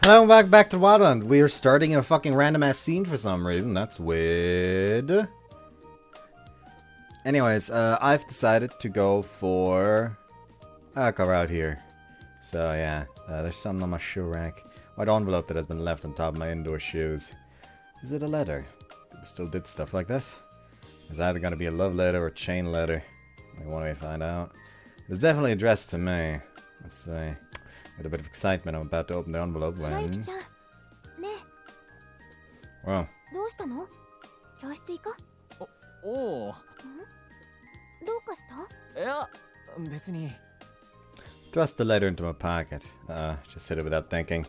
Hello and back to Wildland. We are starting in a fucking random ass scene for some reason. That's weird. Anyways, I've decided to go for Ayaka-Route here. So yeah, there's something on my shoe rack. White envelope that has been left on top of my indoor shoes. Is it a letter? People still did stuff like this? It's either gonna be a love letter or a chain letter. I want to find out. It's definitely addressed to me. Let's see. With a bit of excitement, I'm about to open the envelope when... Well. Thrust the letter into my pocket. Just hit it without thinking.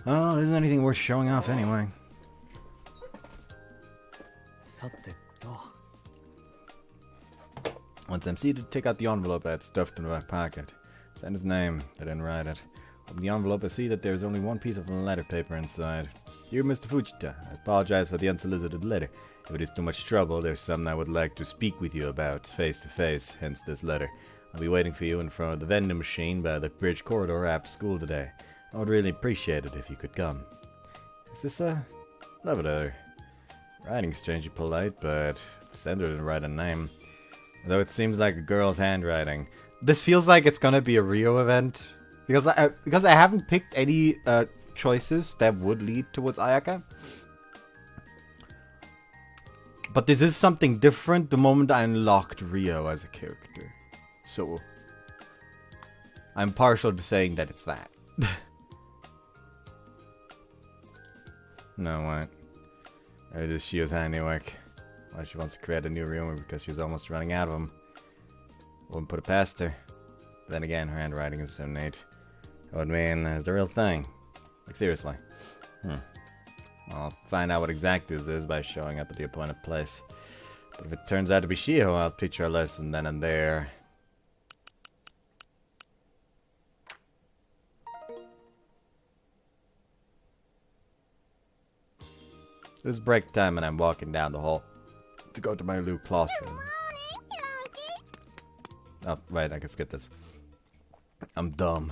Oh, isn't anything worth showing off anyway. Once I'm seated, take out the envelope I had stuffed into my pocket. Send his name. I didn't write it. Open the envelope, I see that there's only one piece of letter paper inside. Dear Mr. Fujita, I apologize for the unsolicited letter. If it is too much trouble, there's something I would like to speak with you about, face to face, hence this letter. I'll be waiting for you in front of the vending machine by the bridge corridor after school today. I would really appreciate it if you could come. Is this a love letter? Writing's strangely polite, but the sender didn't write a name. Though it seems like a girl's handwriting. This feels like it's gonna be a Rio event. Because I haven't picked any choices that would lead towards Ayaka. But this is something different the moment I unlocked Rio as a character. So I'm partial to saying that it's that. No, what? It is Shio's handiwork. Why she wants to create a new rumor because she's almost running out of them. Wouldn't put it past her. But then again, her handwriting is so neat. It would mean it's the real thing. Like, seriously. I'll find out what exactly this is by showing up at the appointed place. But if it turns out to be Shio, I'll teach her a lesson then and there. It's break time and I'm walking down the hall to go to my new classroom. Oh, right, I can skip this. I'm dumb.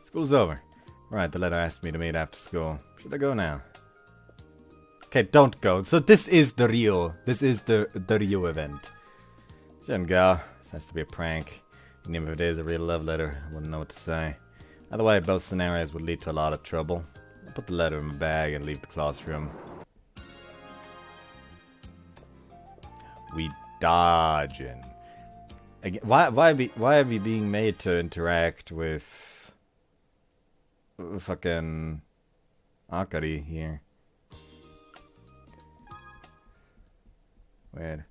School's over. Right, the letter asked me to meet after school. Should I go now? Okay, don't go. So this is the Rio. This is the Rio event. Shouldn't go. This has to be a prank. And even if it is a real love letter, I wouldn't know what to say. Either way, both scenarios would lead to a lot of trouble. I'll put the letter in my bag and leave the classroom. We dodging. Again, why are we being made to interact with fucking Akari here? Weird.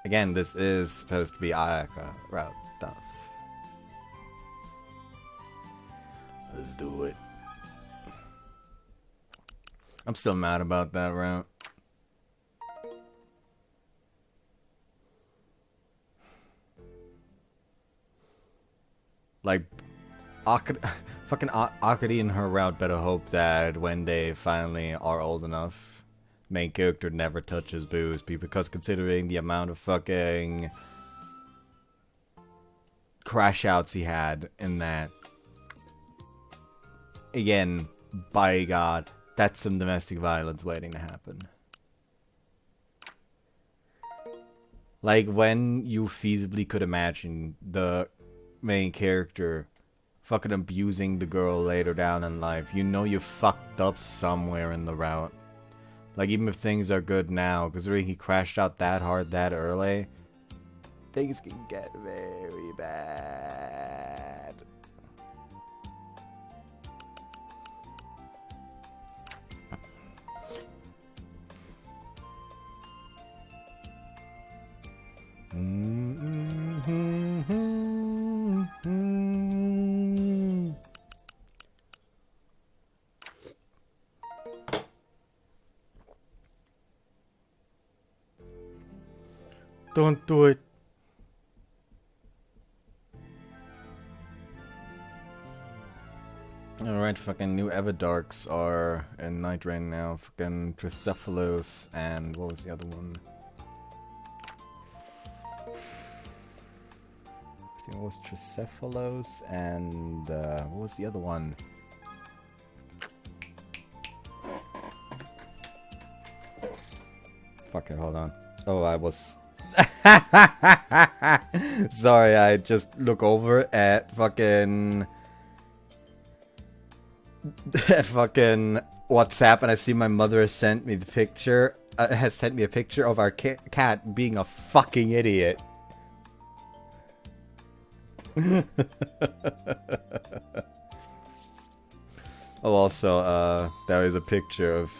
Again, this is supposed to be Ayaka-Route stuff. Let's do it. I'm still mad about that route. Like, fucking Akari and her route better hope that when they finally are old enough, main character never touches booze, because considering the amount of fucking crash outs he had in that, again, by God, that's some domestic violence waiting to happen. Like, when you feasibly could imagine the main character fucking abusing the girl later down in life, you know you fucked up somewhere in the route. Like, even if things are good now, because he crashed out that hard that early, things can get very bad. Don't do it. Alright, fucking new Everdarks are in Night Rain now. Fucking Tricephalus and what was the other one? I think it was Tricephalos and what was the other one? Fuck it, hold on. Oh, I was... Sorry, I just look over at fucking... at fucking WhatsApp and I see my mother has sent me the picture. Has sent me a picture of our cat being a fucking idiot. Oh, also, there is a picture of...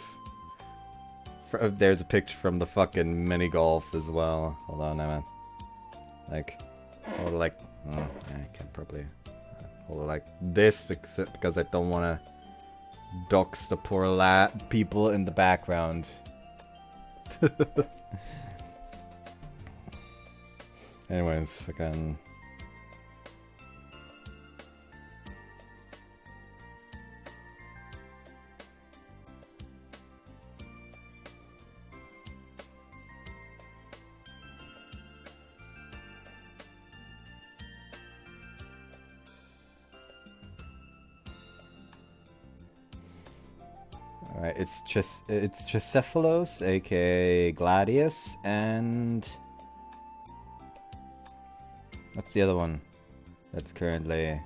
there's a picture from the fucking mini golf as well. Hold on, man. Like, hold it like... I can't probably... hold it like this because I don't want to dox the poor people in the background. Anyways, fucking... Alright, it's Tricephalos, aka Gladius, and... what's the other one that's currently...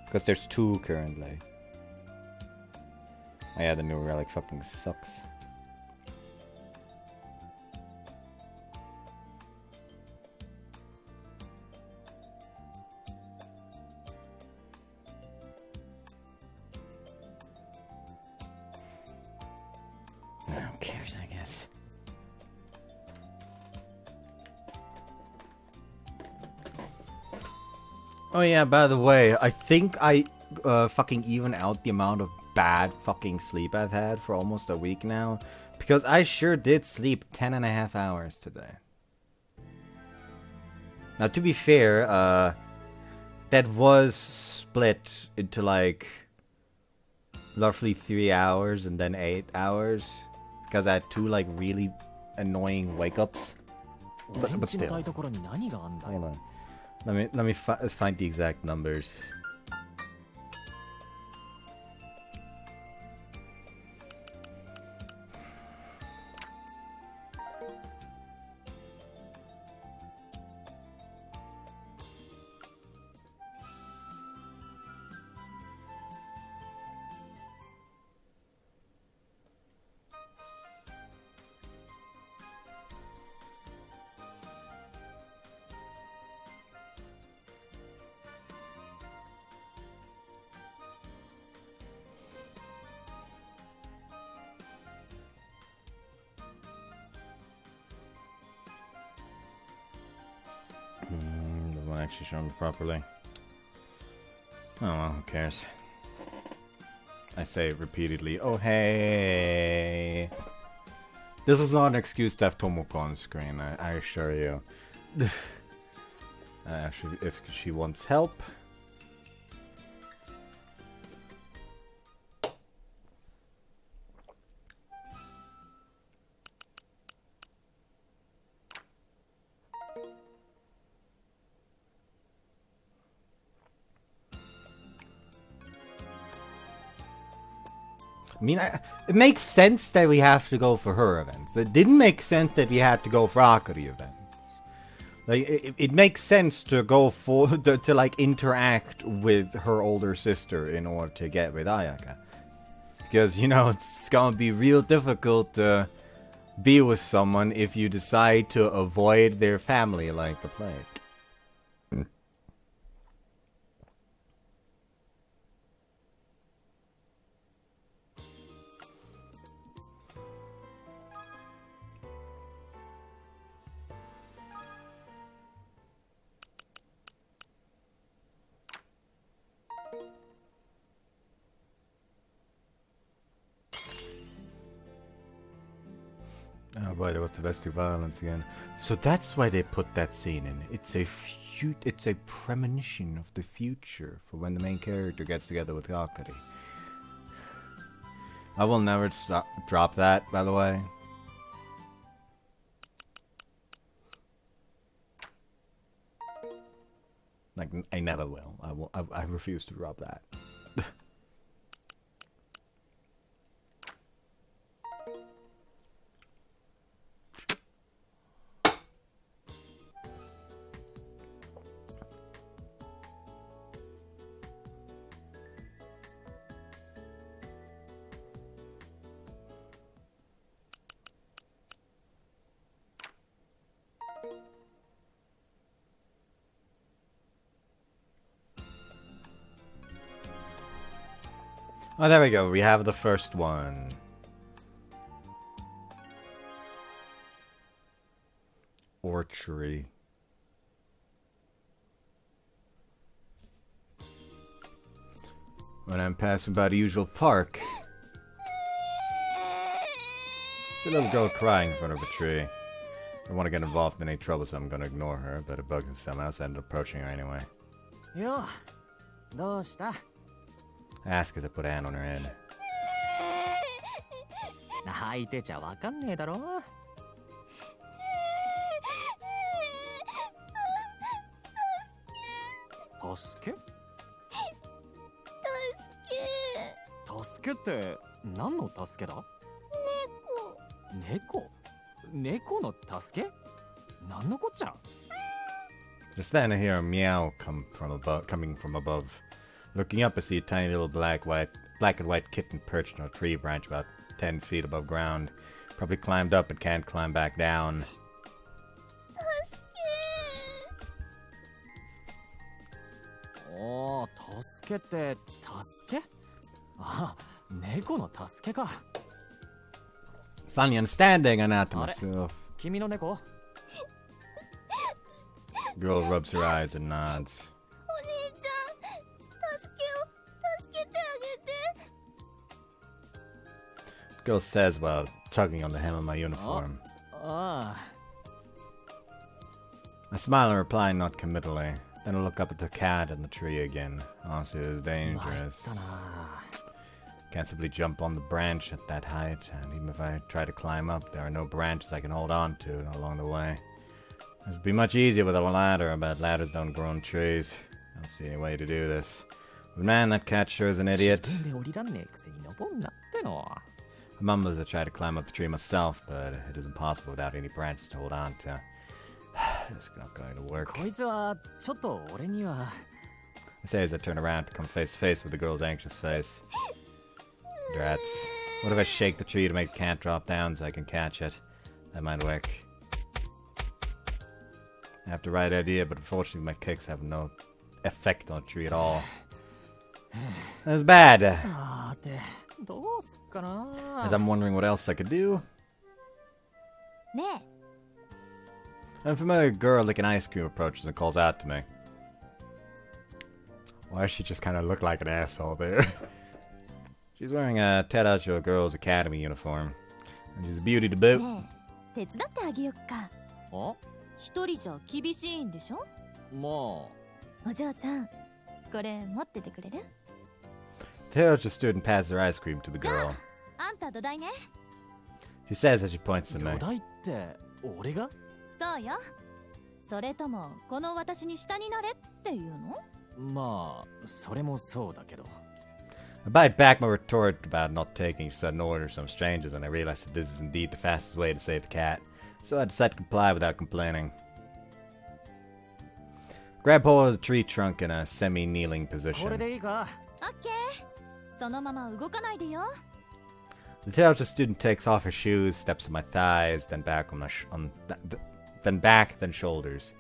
because there's two currently. Oh yeah, the new relic fucking sucks. Who cares, I guess. Oh yeah, by the way, I think I fucking even out the amount of bad fucking sleep I've had for almost a week now. Because I sure did sleep 10.5 hours today. Now, to be fair, that was split into like roughly 3 hours and then 8 hours. Because I had two like really annoying wake-ups. But still. Hold on. Let me find the exact numbers. Doesn't actually show me properly. Oh well, who cares? I say repeatedly, oh hey! This is not an excuse to have Tomoko on screen, I assure you. If she wants help. I mean, it makes sense that we have to go for her events. It didn't make sense that we had to go for Akari events. Like, it makes sense to go for, to like interact with her older sister in order to get with Ayaka. Because, you know, it's gonna be real difficult to be with someone if you decide to avoid their family like the plague. Oh boy, that was domestic violence again. So that's why they put that scene in. It's a premonition of the future for when the main character gets together with Akari. I will never drop that, by the way. Like, I never will. I refuse to rob that. Oh, there we go. We have the first one. Orchard. When I'm passing by the usual park, see a little girl crying in front of a tree. I don't want to get involved in any trouble, so I'm going to ignore her, but it bugs me somehow, so I ended up approaching her anyway. Yo, どうした? I ask as I put a hand on her head. 泣いてちゃわかんねえだろ? 助け? 助けって何の助けだ? 猫? 猫の助け? 何のこっちゃ? Just then I hear a meow coming from above. Looking up, I see a tiny little black and white kitten perched on a tree branch about 10 feet above ground. Probably climbed up and can't climb back down. Oh, 助けって助け? あ、猫の助けか. Finally understanding, I nod to myself. 君の猫? Girl rubs her eyes and nods. Girl says while tugging on the hem of my uniform. I smile and reply not committally. Then I look up at the cat and the tree again. Honestly, it is dangerous. Can't simply jump on the branch at that height, and even if I try to climb up, there are no branches I can hold on to along the way. It would be much easier with a ladder, but ladders don't grow on trees. I don't see any way to do this. But man, that cat sure is an idiot. I mumble as I try to climb up the tree myself, but it is impossible without any branches to hold on to. It's not going to work. I say as I turn around to come face to face with the girl's anxious face. Drats. What if I shake the tree to make the cat drop down so I can catch it? That might work. I have the right idea, but unfortunately my kicks have no effect on the tree at all. That's bad. As I'm wondering what else I could do. An unfamiliar girl licking ice cream approaches and calls out to me. Why does she just kind of look like an asshole there? She's wearing a ToHeart Girls Academy uniform. And she's a beauty to boot. Oh? 一人じゃ厳しいんでしょ? もう。お嬢ちゃん、これ持っててくれる? ToHeart student passes her ice cream to the girl. あんた土台ね. She says as she points to me. 土台って俺が? そうよ。それともこの私に下になれっていうの? まあ、それもそうだけど。I bite back my retort about not taking sudden orders from strangers when I realize that this is indeed the fastest way to save the cat. So I decide to comply without complaining. Grab hold of the tree trunk in a semi-kneeling position. これでいいか? Okay. そのまま動かないでよ. The ToHeart student takes off her shoes, steps on my thighs, then back on my then back, then shoulders.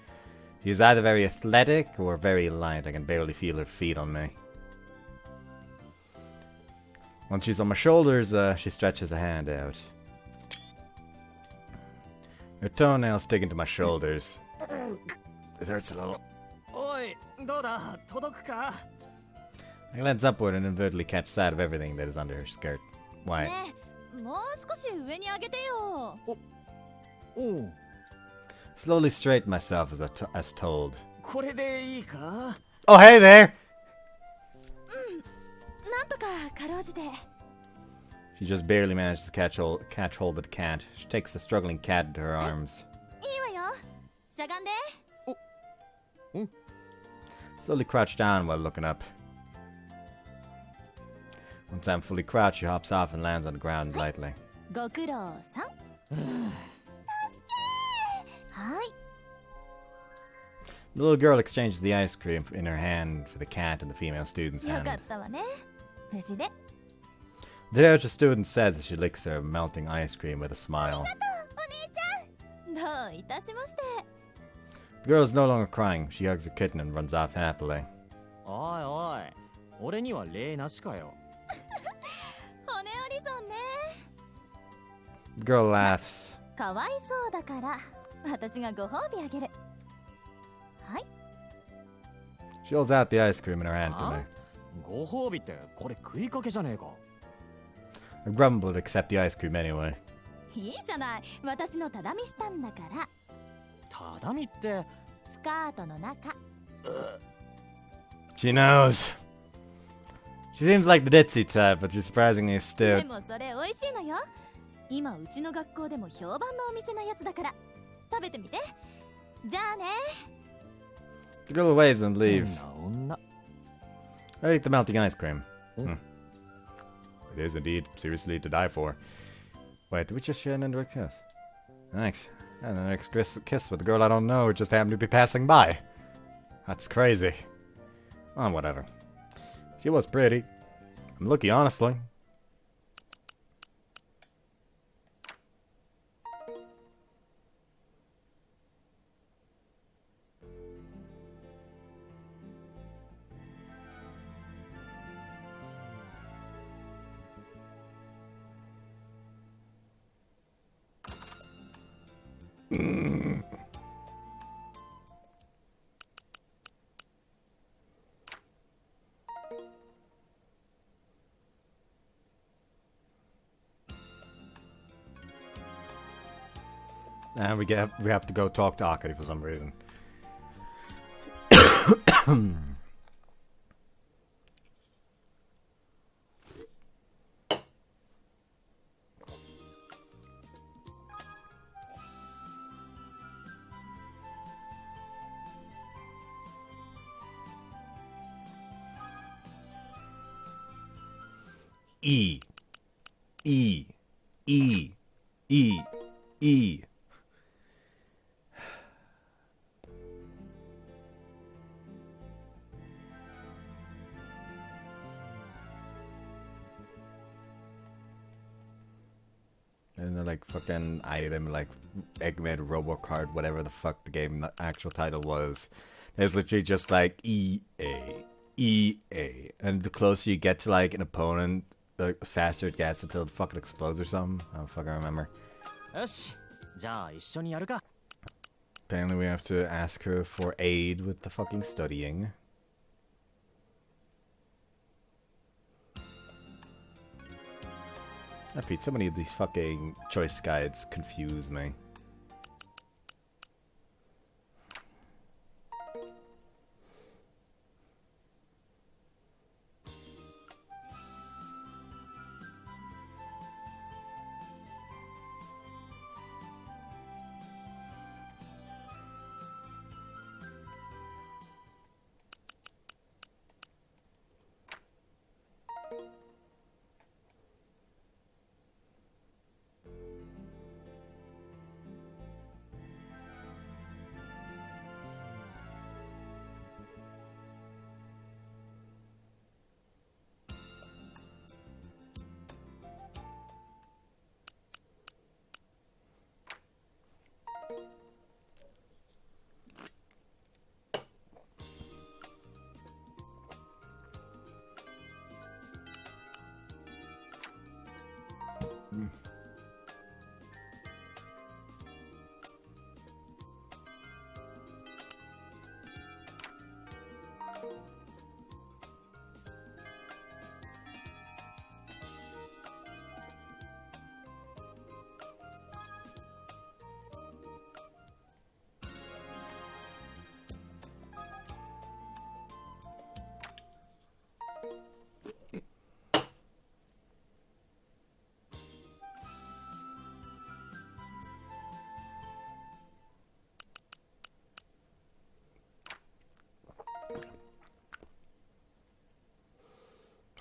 She is either very athletic or very light. I can barely feel her feet on me. Once she's on my shoulders, she stretches a hand out. Her toenails stick into my shoulders. This hurts a little. おい、どうだ? 届くか? I glance upward and inadvertently catch sight of everything that is under her skirt. Why? ねえ、もう少し上に上げてよ. おう。 Slowly straighten myself as told. これでいいか? Oh, hey there! なんとかかろうじて. She just barely manages to catch hold of the cat. She takes the struggling cat into her arms. いいわよ. しゃがんで. Slowly crouch down while looking up. Once I'm fully crouched, she hops off and lands on the ground lightly. ご苦労さん。はい。 The little girl exchanges the ice cream in her hand for the cat in the female student's よかっ hand. たわね。無事で。 The Dutch student says as she licks her melting ice cream with a smile. どういたしまして。 The girl is no longer crying. She hugs the kitten and runs off happily. おいおい、俺には礼なしかよ。骨折り損ね。 The girl laughs. かわいそうだから、私がご褒美あげる。はい。 She holds out the ice cream in her hand to あ me. ご褒美ってこれ食いかけじゃねえか。 I grumble to accept the ice cream anyway. いいじゃない。私のただみしたんだから。ただみって。スカートの中。 She knows. She seems like the ditzy type, but she's surprisingly で astute. もそれ美味しいのよ。今うちの学校でも評判のお店のやつだから。食べてみて。じゃあね。 The girl waves and leaves. 変な女。 I eat the melting ice cream. Hmm. It is indeed seriously to die for. Wait, did we just share an indirect kiss? Thanks. And an express kiss with a girl I don't know who just happened to be passing by. That's crazy. Oh, whatever. She was pretty. I'm lucky, honestly. And we have to go talk to Akari for some reason. E. E. E. E. E. And then like fucking item, like Eggman, Robocard, whatever the fuck the game actual title was. It's literally just like EA. EA. And the closer you get to like an opponent, the faster it gets until it fucking explodes or something. I don't fucking remember. よし、じゃあ一緒にやるか。 Apparently we have to ask her for aid with the fucking studying. Ah, Pete, so many of these fucking choice guides confuse me.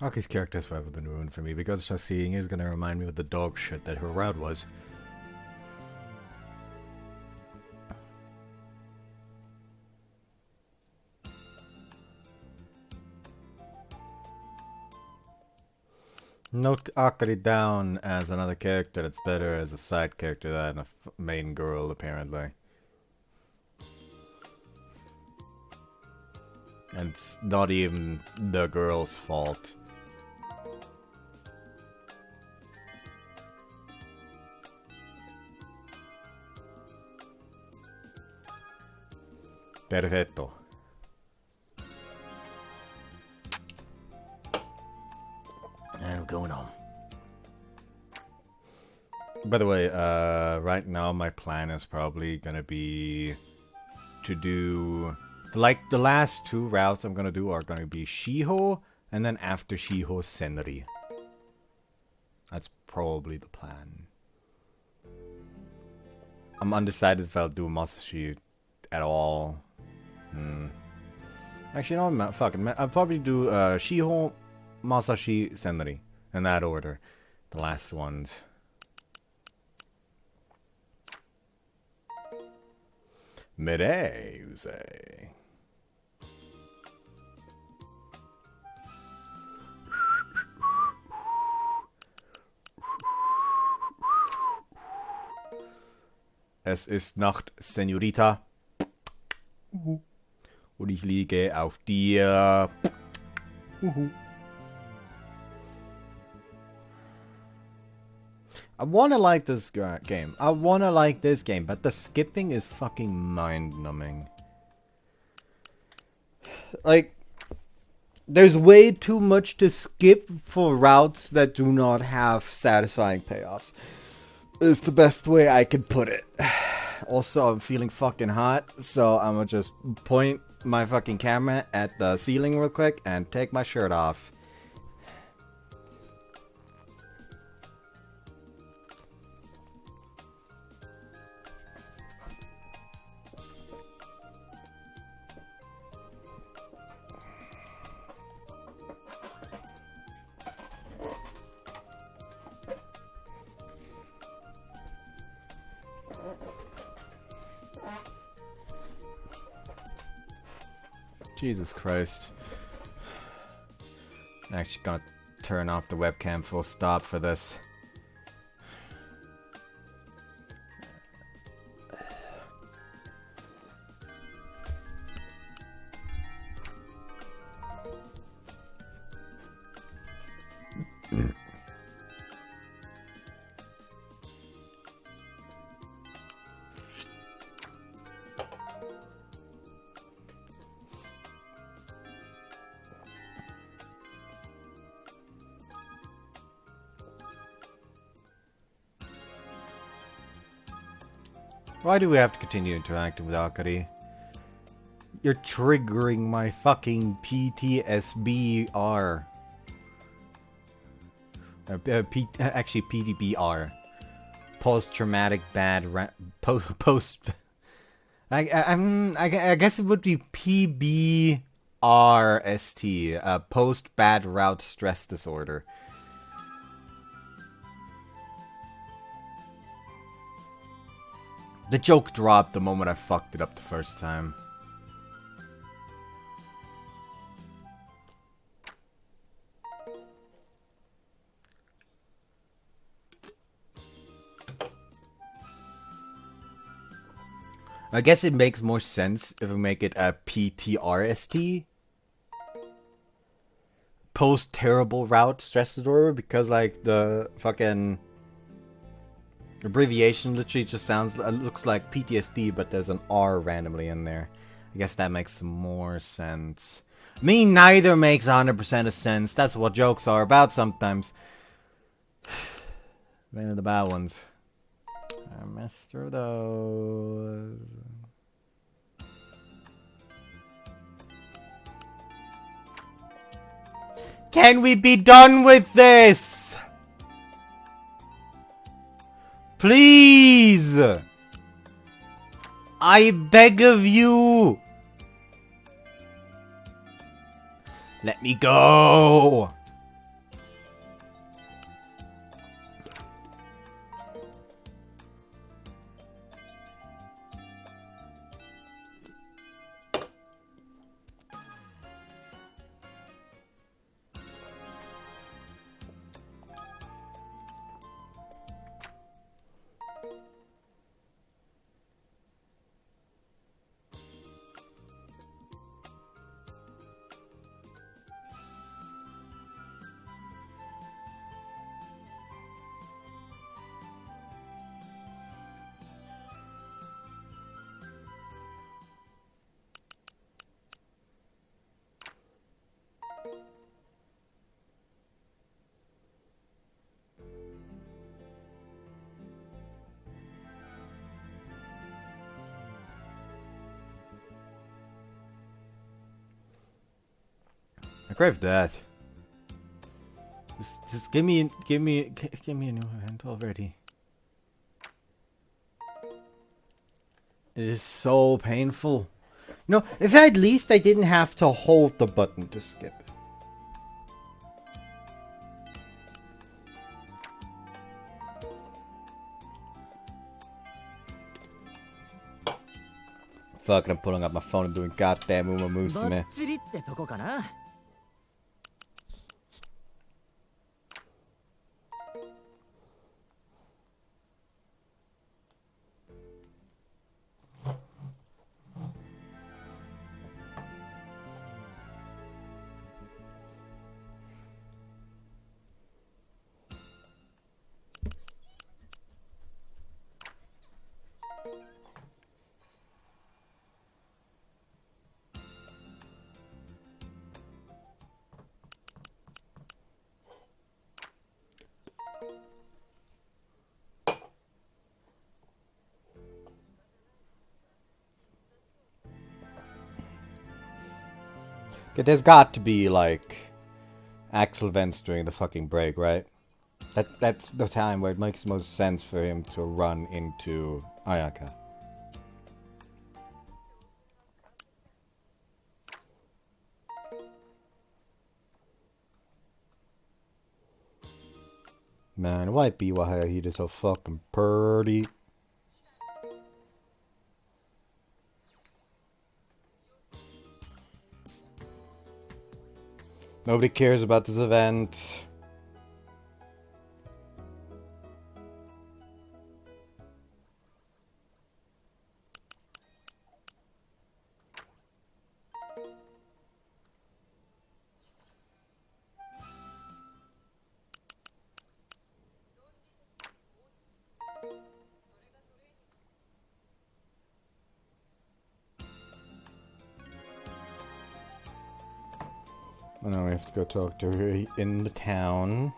Aki's character has forever been ruined for me because just seeing it is gonna remind me of the dog shit that her route was. Note Akari down as another character that's better as a side character than a main girl, apparently. And it's not even the girl's fault. Perfetto. And we're going home. By the way, right now my plan is probably gonna be to do... Like, the last two routes I'm gonna do are gonna be Shiho, and then after Shiho, Senri. That's probably the plan. I'm undecided if I'll do Masashi at all. Actually, no, fuck it. I'll probably do Shiho, Masashi, Senri. In that order. The last ones. Mireuze. Es ist Nacht, Senorita. Und ich liege auf dir. I wanna like this game. I wanna like this game, but the skipping is fucking mind-numbing. Like, there's way too much to skip for routes that do not have satisfying payoffs. Is the best way I could put it. Also, I'm feeling fucking hot, so I'm gonna just point my fucking camera at the ceiling real quick and take my shirt off. Jesus Christ. I'm actually gonna turn off the webcam full stop for this. Why do we have to continue interacting with Akari? You're triggering my fucking PTSBR. Actually, PTBR. Post-traumatic bad post. I guess it would be PBRST. Post-bad route stress disorder. The joke dropped the moment I fucked it up the first time. I guess it makes more sense if we make it a PTRST. Post terrible route stress disorder, because like the fucking abbreviation literally just looks like PTSD, but there's an R randomly in there. I guess that makes more sense. Me neither makes 100% of sense. That's what jokes are about sometimes. Many of the bad ones. I messed through those. Can we be done with this? Please! I beg of you! Let me go! I crave death. Just give me a new event already. It is so painful. You know, if at least I didn't have to hold the button to skip. Fuck, I'm pulling up my phone and doing goddamn Uma Musume. バッチリってとこかな。Okay, there's got to be, like, actual events during the fucking break, right? That's the time where it makes most sense for him to run into Ayaka. Man, why be why he is so fucking pretty? Nobody cares about this event. Oh, now we have to go talk to her in the town.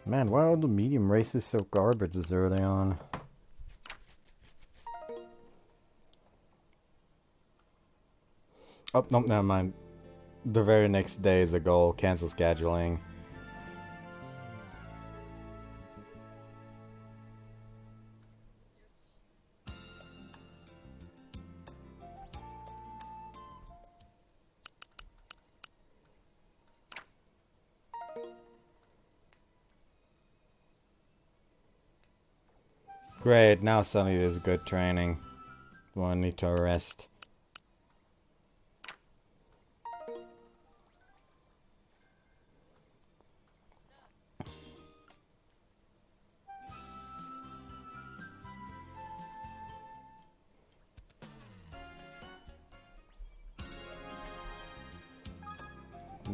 Man, why are the medium races so garbage this early on? Oh, no, never mind. The very next day is a goal. Cancel scheduling. Great, now suddenly there's good training. One need to rest.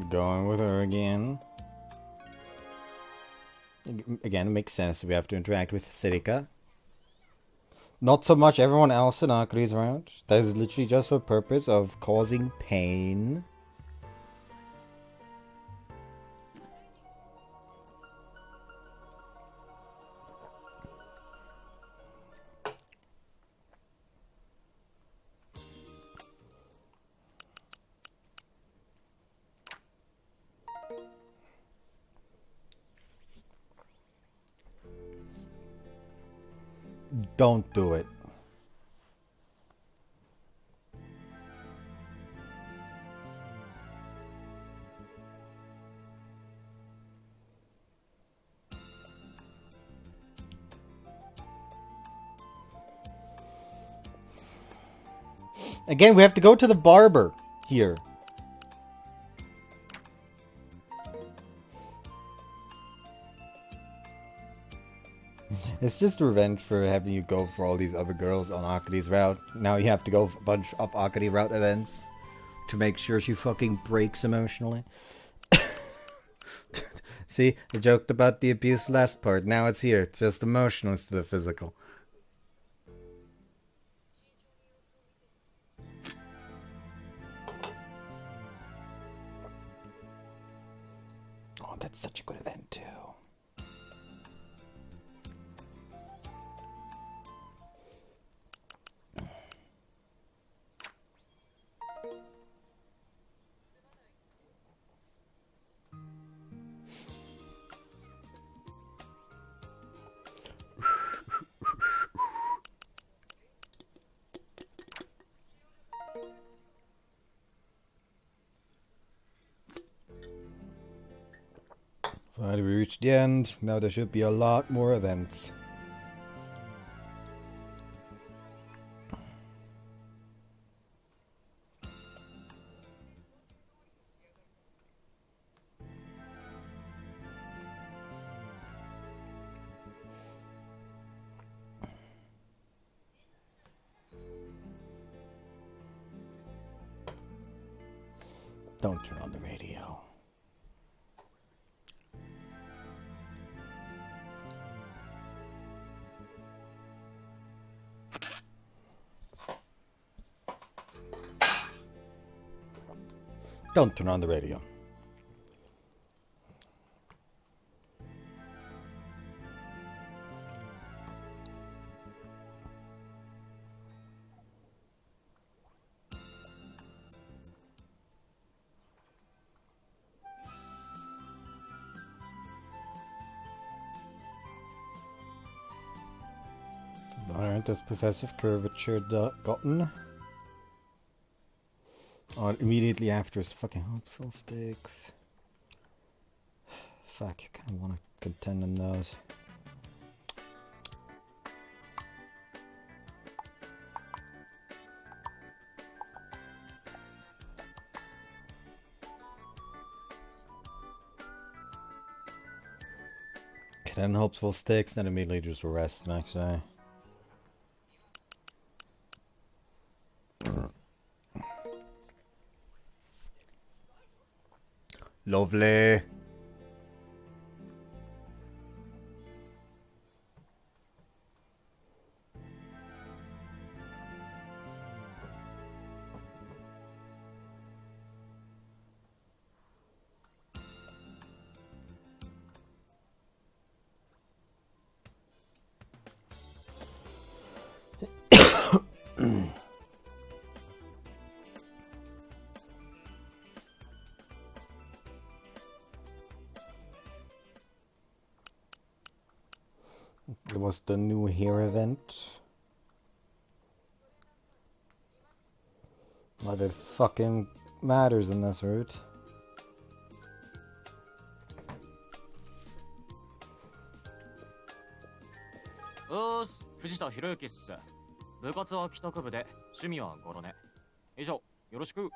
Going with her again. Again, it makes sense. We have to interact with Sirika. Not so much everyone else in Akari's route. That is literally just for the purpose of causing pain. Don't do it. Again, we have to go to the barber here. It's just revenge for having you go for all these other girls on Akari's route. Now you have to go for a bunch of Akari route events to make sure she fucking breaks emotionally. See, I joked about the abuse last part. Now it's here. It's just emotional instead of physical. Oh, that's such a good event, too. Finally, we reached the end. Now there should be a lot more events. Don't turn on the radio. Don't turn on the radio. Alright, that's Professor Curvature gotten. Oh, immediately after is fucking hopeful stakes. Fuck, you kinda wanna contend in those. Okay, then hopeful stakes, then immediately just rest next day. Lovely. It was the new hair event. What it fucking matters in this route.よーし、藤田博之っす。部活は帰宅部で、趣味はゴロネ。以上、よろしく。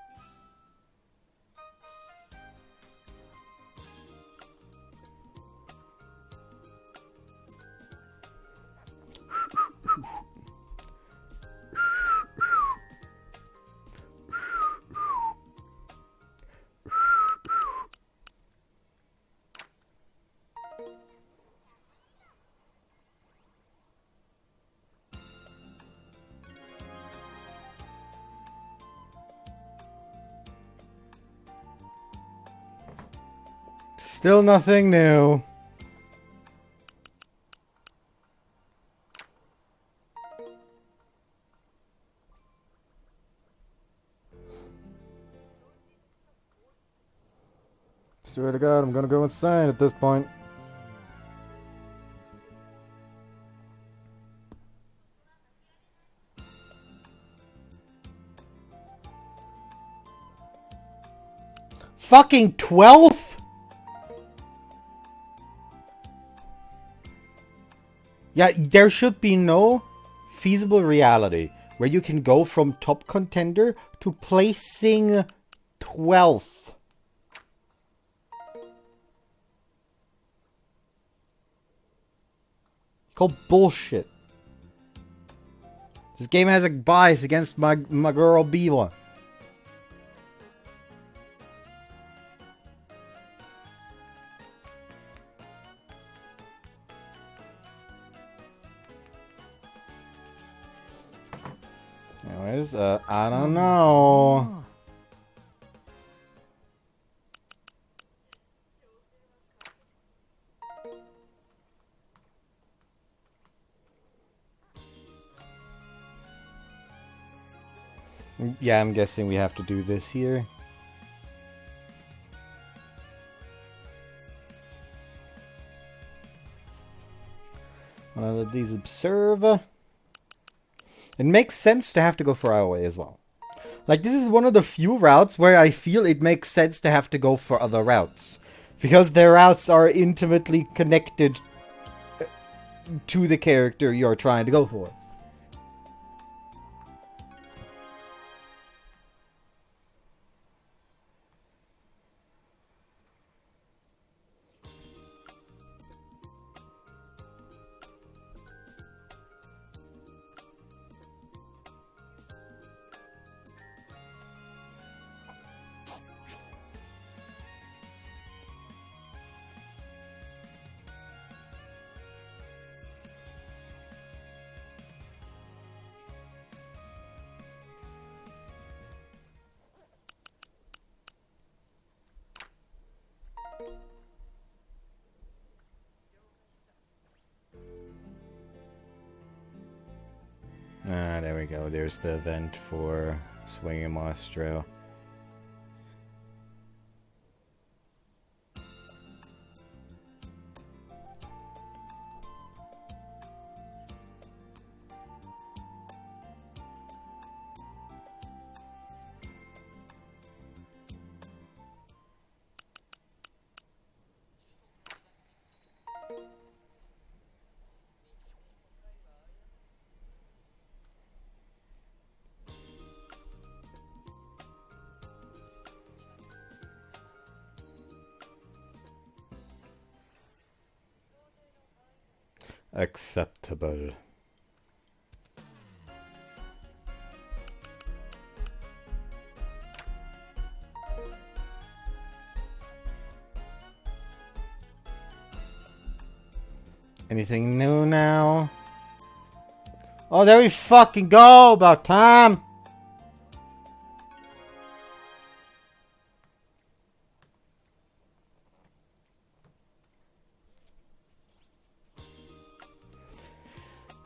Still nothing new. Swear to God, I'm gonna go insane at this point. Fucking 12th? Yeah, there should be no feasible reality where you can go from top contender to placing 12th. Called bullshit. This game has a bias against my girl Beaver. is? I don't know. Yeah, I'm guessing we have to do this here. Let these observe. It makes sense to have to go far away as well. Like, this is one of the few routes where I feel it makes sense to have to go for other routes. Because their routes are intimately connected to the character you're trying to go for. Ah, there we go. There's the event for Swinging Mostro. Acceptable. Anything new now? Oh, there we fucking go! About time!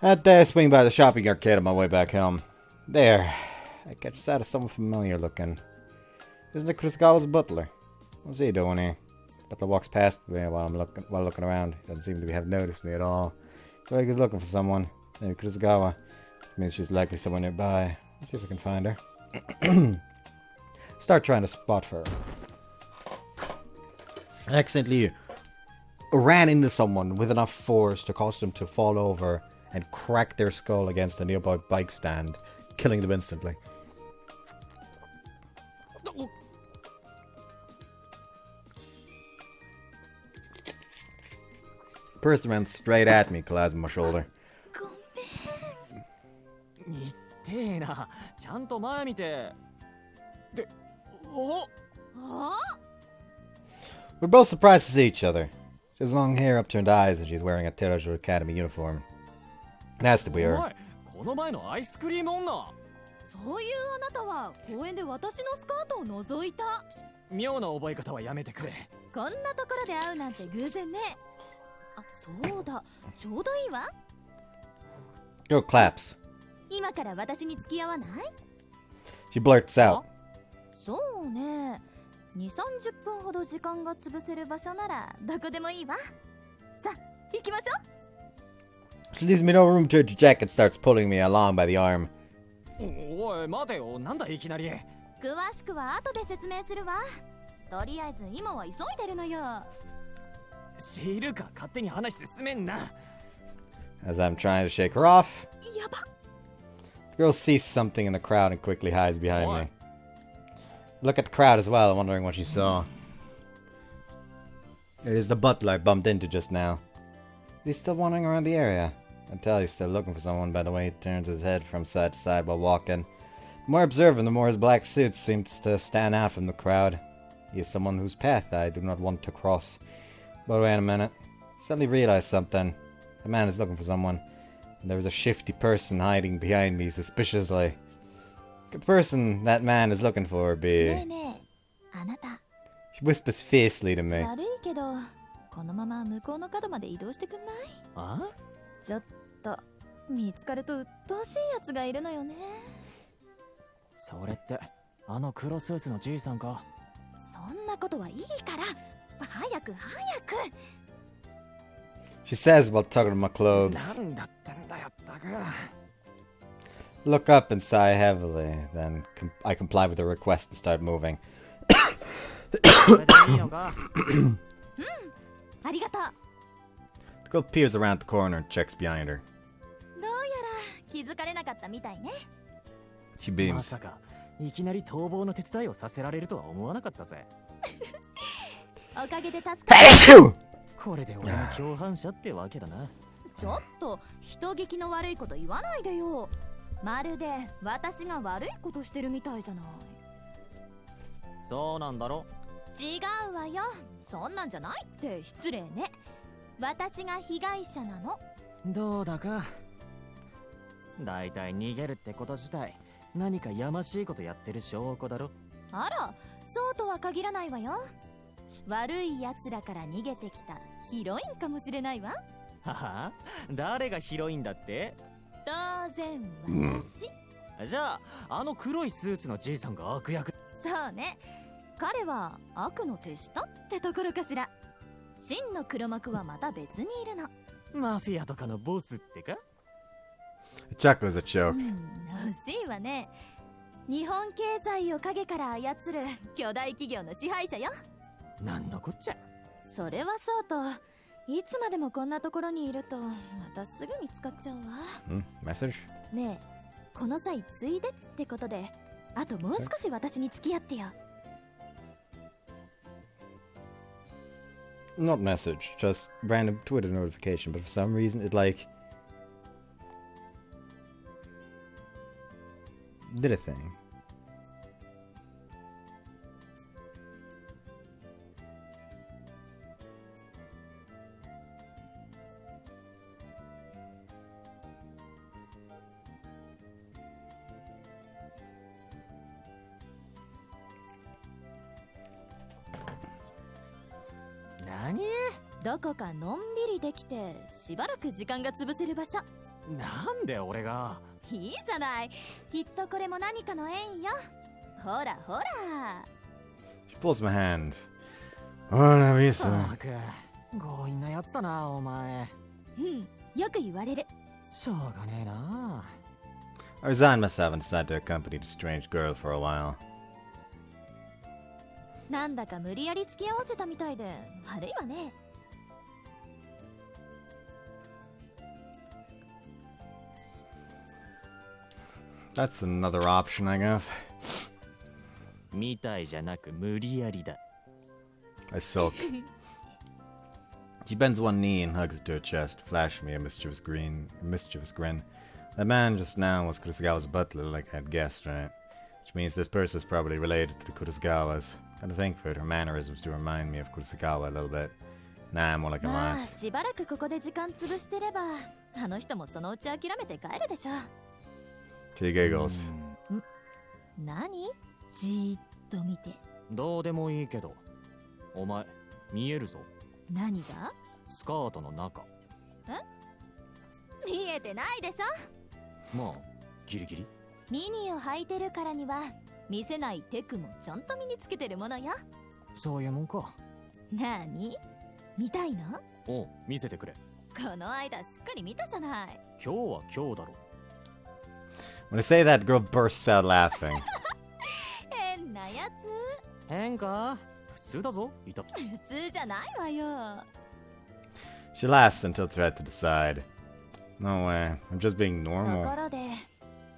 Had to swing by the shopping arcade on my way back home. There. I catch sight of someone familiar looking. Isn't it Kusagawa's butler? What's he doing here? Butler walks past me while looking around. He doesn't seem to have noticed me at all. Looks like he's looking for someone. Maybe Kusagawa. Which means she's likely somewhere nearby. Let's see if we can find her. Start trying to spot her. I accidentally ran into someone with enough force to cause them to fall over and crack their skull against a nearby bike stand, killing them instantly. Person ran straight at me, collapsing my shoulder. 似てえな。ちゃんと前見て。で、お。 We're both surprised to see each other. She has long hair, upturned eyes, and she's wearing a ToHeart Academy uniform. It has to be her. この前のアイスクリーム女。そういうあなたは公園で私のスカートを覗いた。妙な覚え方はやめてくれ。こんなところで会うなんて偶然ね。あ、そうだ。ちょうどいいわ。Girl claps. 今から私に付き合わない？ She blurts out. そうね。2、30分ほど時間が潰せる場所ならどこでもいいわ。さあ、行きましょう。 She leaves me no room to interject and starts pulling me along by the arm. おい、待てよ。なんだいきなり。詳しくは後で説明するわ。とりあえず今は急いでるのよ。知るか、勝手に話進めんな。As I'm trying to shake her off, やば。 the girl sees something in the crowd and quickly hides behind me. Look at the crowd as well, wondering what she saw. It is the butler I bumped into just now. He's still wandering around the area. I can tell he's still looking for someone by the way he turns his head from side to side while walking. The more I observe him, the more his black suit seems to stand out from the crowd. He is someone whose path I do not want to cross. But wait a minute. I suddenly realized something. The man is looking for someone. And there is a shifty person hiding behind me suspiciously. The person that man is looking for ね be. えねえ、あなた She whispers fiercely to me. 悪いけどこのまま向こうの角まで移動してくんない？あちょっと見つかると鬱陶しいやつがいるのよね。それってあの黒スーツのじいさんか。そんなことはいいから早く早く。 She says while tugging at my clothes. なんだってんだよったく。 Look up and sigh heavily. Then I comply with her request and start moving. それでいいのか。ありがとう。 The girl peers around the corner and checks behind her. どうやら気づかれなかったみたいね。 She ま beams. さかいきなり逃亡の手伝いをさせられるとは思わなかったぜ。おかげで助かっ Achoo! これで俺の共犯者ってわけだな。ちょっと人聞きの悪いこと言わないでよ。まるで私が悪いことしてるみたいじゃない。そうなんだろ。違うわよ。そんなんじゃないって失礼ね。私が被害者なの。どうだか。だいたい逃げるってこと自体何かやましいことやってる証拠だろ。あら、そうとは限らないわよ。悪い奴らから逃げてきたヒロインかもしれないわ。はは、誰がヒロインだって。当然私。じゃああの黒いスーツのじいさんが悪役。そうね。彼は悪の手下ってところかしら。真の黒幕はまた別にいるの。マフィアとかのボスってか。 A chuckle is a joke. 惜しいわね。日本経済を陰から操る巨大企業の支配者よ。なんのこっちゃ。それはそうと、いつまでもこんなところにいるとまたすぐ見つかっちゃうわ。 Message? ねえ、この際ついでってことであともう少し私に付き合ってよ。 Not message, just random Twitter notification, but for some reason it like did a thing.何？どこかのんびりできてしばらく時間が潰せる場所。なんで俺が。いいじゃない。きっとこれも何かの縁よ。ほらほら。 She pulls my hand. Oh, Navisa. ったく強引なやつだなお前。うん、よく言われる。しょうがねえな。 I resigned myself and decided to accompany the strange girl for a while. なんだか無理やり付き合わせたみたいで悪いわね。 That's another option, I guess. みたいじゃなく無理やりだ。 I sulk. She bends one knee and hugs it to her chest, flashing me a mischievous grin. That man just now was Kurosagawa's butler, like I had guessed, right? Which means this person is probably related to the Kurosagawas. Kind of think for it, her mannerisms do remind me of Kurosagawa a little bit. Nah, more like a まあ lot. しばらくここで時間潰してればあの人もそのうち諦めて帰るでしょ。 She giggles. 何？じーっと見て。どうでもいいけどお前見えるぞ。何が？スカートの中。見えてないでしょ。まあギリギリ。ミニを履いてるからには見せないテクもちゃんと身につけてるものよ。そういうもんか。なに？見たいの？おう見せてくれ。この間しっかり見たじゃない。今日は今日だろ。 When I say that, the girl bursts out laughing. 変なや変か。普通だぞ。いた。つ。普通じゃないわよ。 She laughs and tilts her head to the side. No way, I'm just being とこ normal. ろで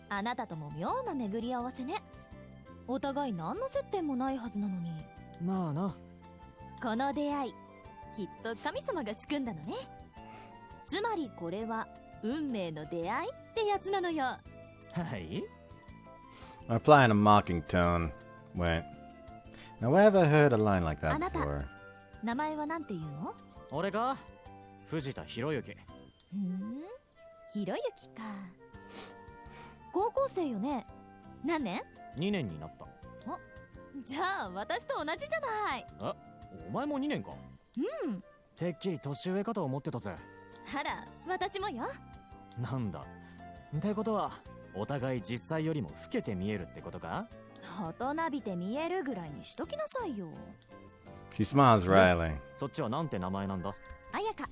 あなたとも妙な巡り合わせね。お互い何の接点もないはずなのに。まあな。この出会いきっと神様が仕組んだのね。つまりこれは運命の出会いってやつなのよ。はい。 I reply in a mocking tone. Wait. Now, where have I heard a line like that Anata. before? 名前はなんていうの？俺が藤田博之。ひろゆきか。高校生よね。何年？ 2年になった。じゃあ私と同じじゃない。お前も2年か。うん。てっきり年上かと思ってたぜ。あら、私もよ。なんだってことはお互い実際よりも老けて見えるってことか？大人びて見えるぐらいにしときなさいよ。 She smiles wryly. そっちはなんて名前なんだ？綾香。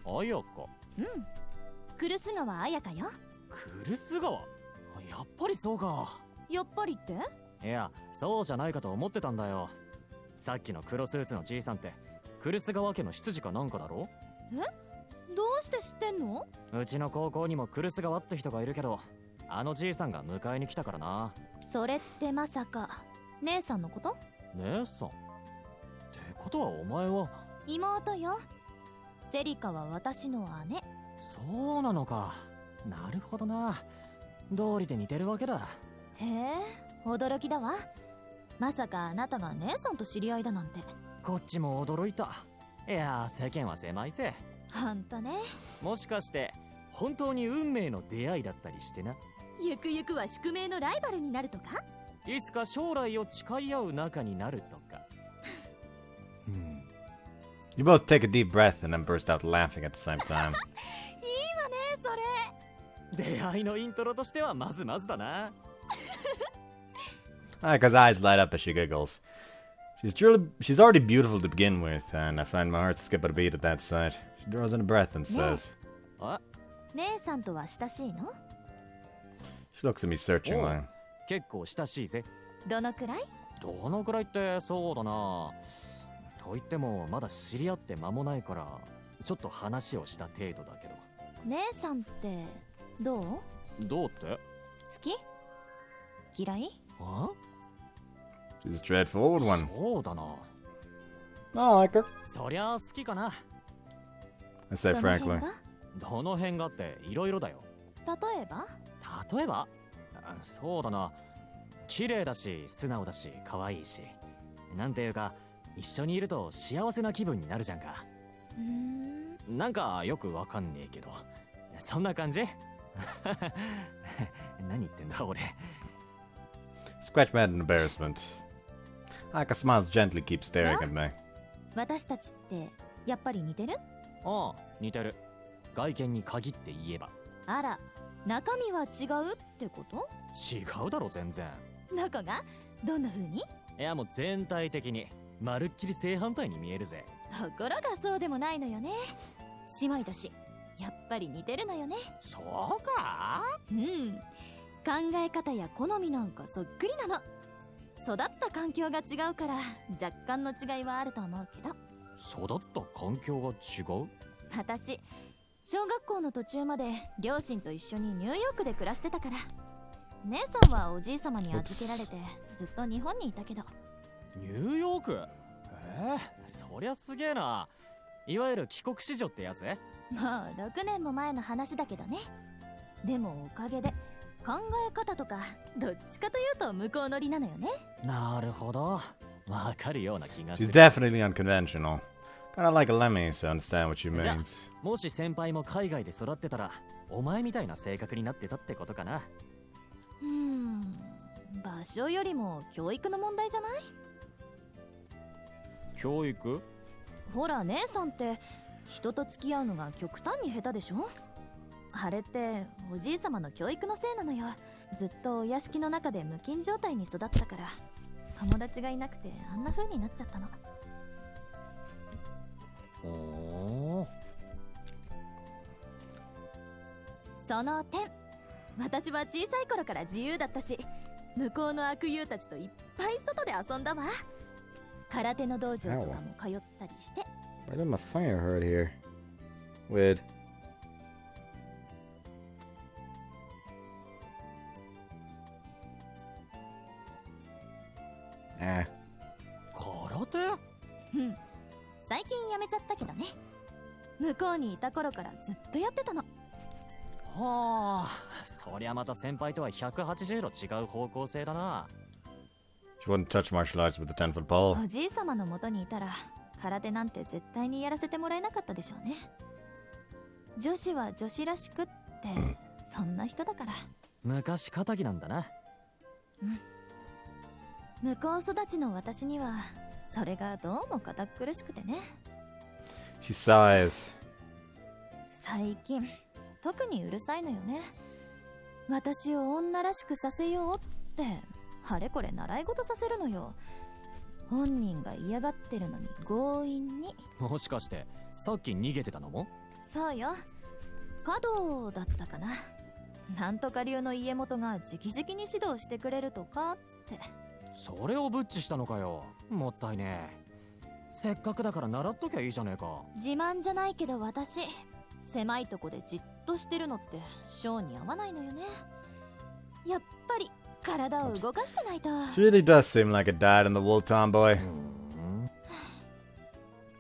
綾香。うん。来栖川綾香よ。来栖川？やっぱりそうか。やっぱりって？いや、そうじゃないかと思ってたんだよ。さっきの黒スーツのじいさんって来栖川家の執事かなんかだろ？どうして知ってんの？うちの高校にも来栖川って人がいるけど、あのじいさんが迎えに来たからな。それってまさか姉さんのこと？姉さんってことはお前は？妹よ。セリカは私の姉。そうなのか。なるほどな。道理で似てるわけだ。へえ、驚きだわ。まさかあなたが姉さんと知り合いだなんて。こっちも驚いた。いや、世間は狭いぜ。ほんとね。もしかして本当に運命の出会いだったりしてな。ゆくゆくは宿命のライバルになるとか？いつか将来を誓い合う仲になるとか。You both take a deep breath and then burst out laughing at the same time. いいわね、それ。出会いのイントロとしてはまずまずだな。Ayaka's eyes light up as she giggles. She's already beautiful to begin with, and I find my heart skip a beat at that sight. She draws in a breath and says, 姉さんとは親しいの？ She looks at me searchingly. 結構親しいぜ。どのくらい？どのくらいってそうだな。と言ってもまだ知り合って間もないからちょっと話をした程度だけど。姉さんってどう？どうって？好き？嫌い？She's a straightforward one. そうだな。I like her. そりゃ好きかな。I say frankly. どの辺がっていろいろだよ。例えば？例えば？そうだな。綺麗だし素直だし可愛いし、なんていうか一緒にいると幸せな気分になるじゃんか。なんかよくわかんねえけど、そんな感じ？何言ってんだ俺。Scratch my head in embarrassment. Ayaka smiles gently, keeps staring at me. 私たちってやっぱり似てる？ああ、似てる。外見に限って言えば。あら、中身は違うってこと？違うだろ全然。どこが？どんな風に？いやもう全体的にまるっきり正反対に見えるぜ。ところがそうでもないのよね。姉妹だしやっぱり似てるのよね。そうか？うん。考え方や好みなんかそっくりなの。育った環境が違うから若干の違いはあると思うけど。育った環境が違う？私小学校の途中まで両親と一緒にニューヨークで暮らしてたから。姉さんはおじい様に預けられてずっと日本にいたけど。ニューヨーク？そりゃすげえな。いわゆる帰国子女ってやつ？もう6年も前の話だけどね。でもおかげで考え方とかどっちかというと向こう乗りなのよね。なるほど。わかるような気がす She's る。 definitely unconventional. Kinda like a Lemmy, so I understand what she じゃあ means. もし先輩も海外で育ってたらお前みたいな性格になってたってことかな。場所よりも教育の問題じゃない？教育？ほら姉さんって人と付き合うのが極端に下手でしょ？あれっておじい様の教育のせいなのよ。ずっとお屋敷の中で無菌状態に育ったから友達がいなくてあんな風になっちゃったの。その点、私は小さい頃から自由だったし、向こうの悪友たちといっぱい外で遊んだわ。空手の道場とかも通ったりして。Why did my fire hurt here? Weird. Ah. 空手？最近やめちゃったけどね。向こうにいた頃からずっとやってたの。はあ、そりゃまた先輩とは180度違う方向性だな。She wouldn't touch martial arts with a 10-foot pole. おじい様の元にいたら空手なんて絶対にやらせてもらえなかったでしょうね。女子は女子らしくってそんな人だから。昔仇なんだな。向こう育ちの私にはそれがどうも堅苦しくてね。 She sighs. 最近特にうるさいのよね。私を女らしくさせようってあれこれ習い事させるのよ。本人が嫌がってるのに強引に。もしかしてさっき逃げてたのも？そうよ、華道だったかな。なんとか流の家元が直々に指導してくれるとかって。それをブッチしたのかよ。もったいねえ。せっかくだから習っときゃいいじゃねえか。自慢じゃないけど私狭いとこでじっとしてるのってショーに合わないのよね。やっぱり体を動かしてないと。 She really does seem like a dyed-in-the-wool tomboy.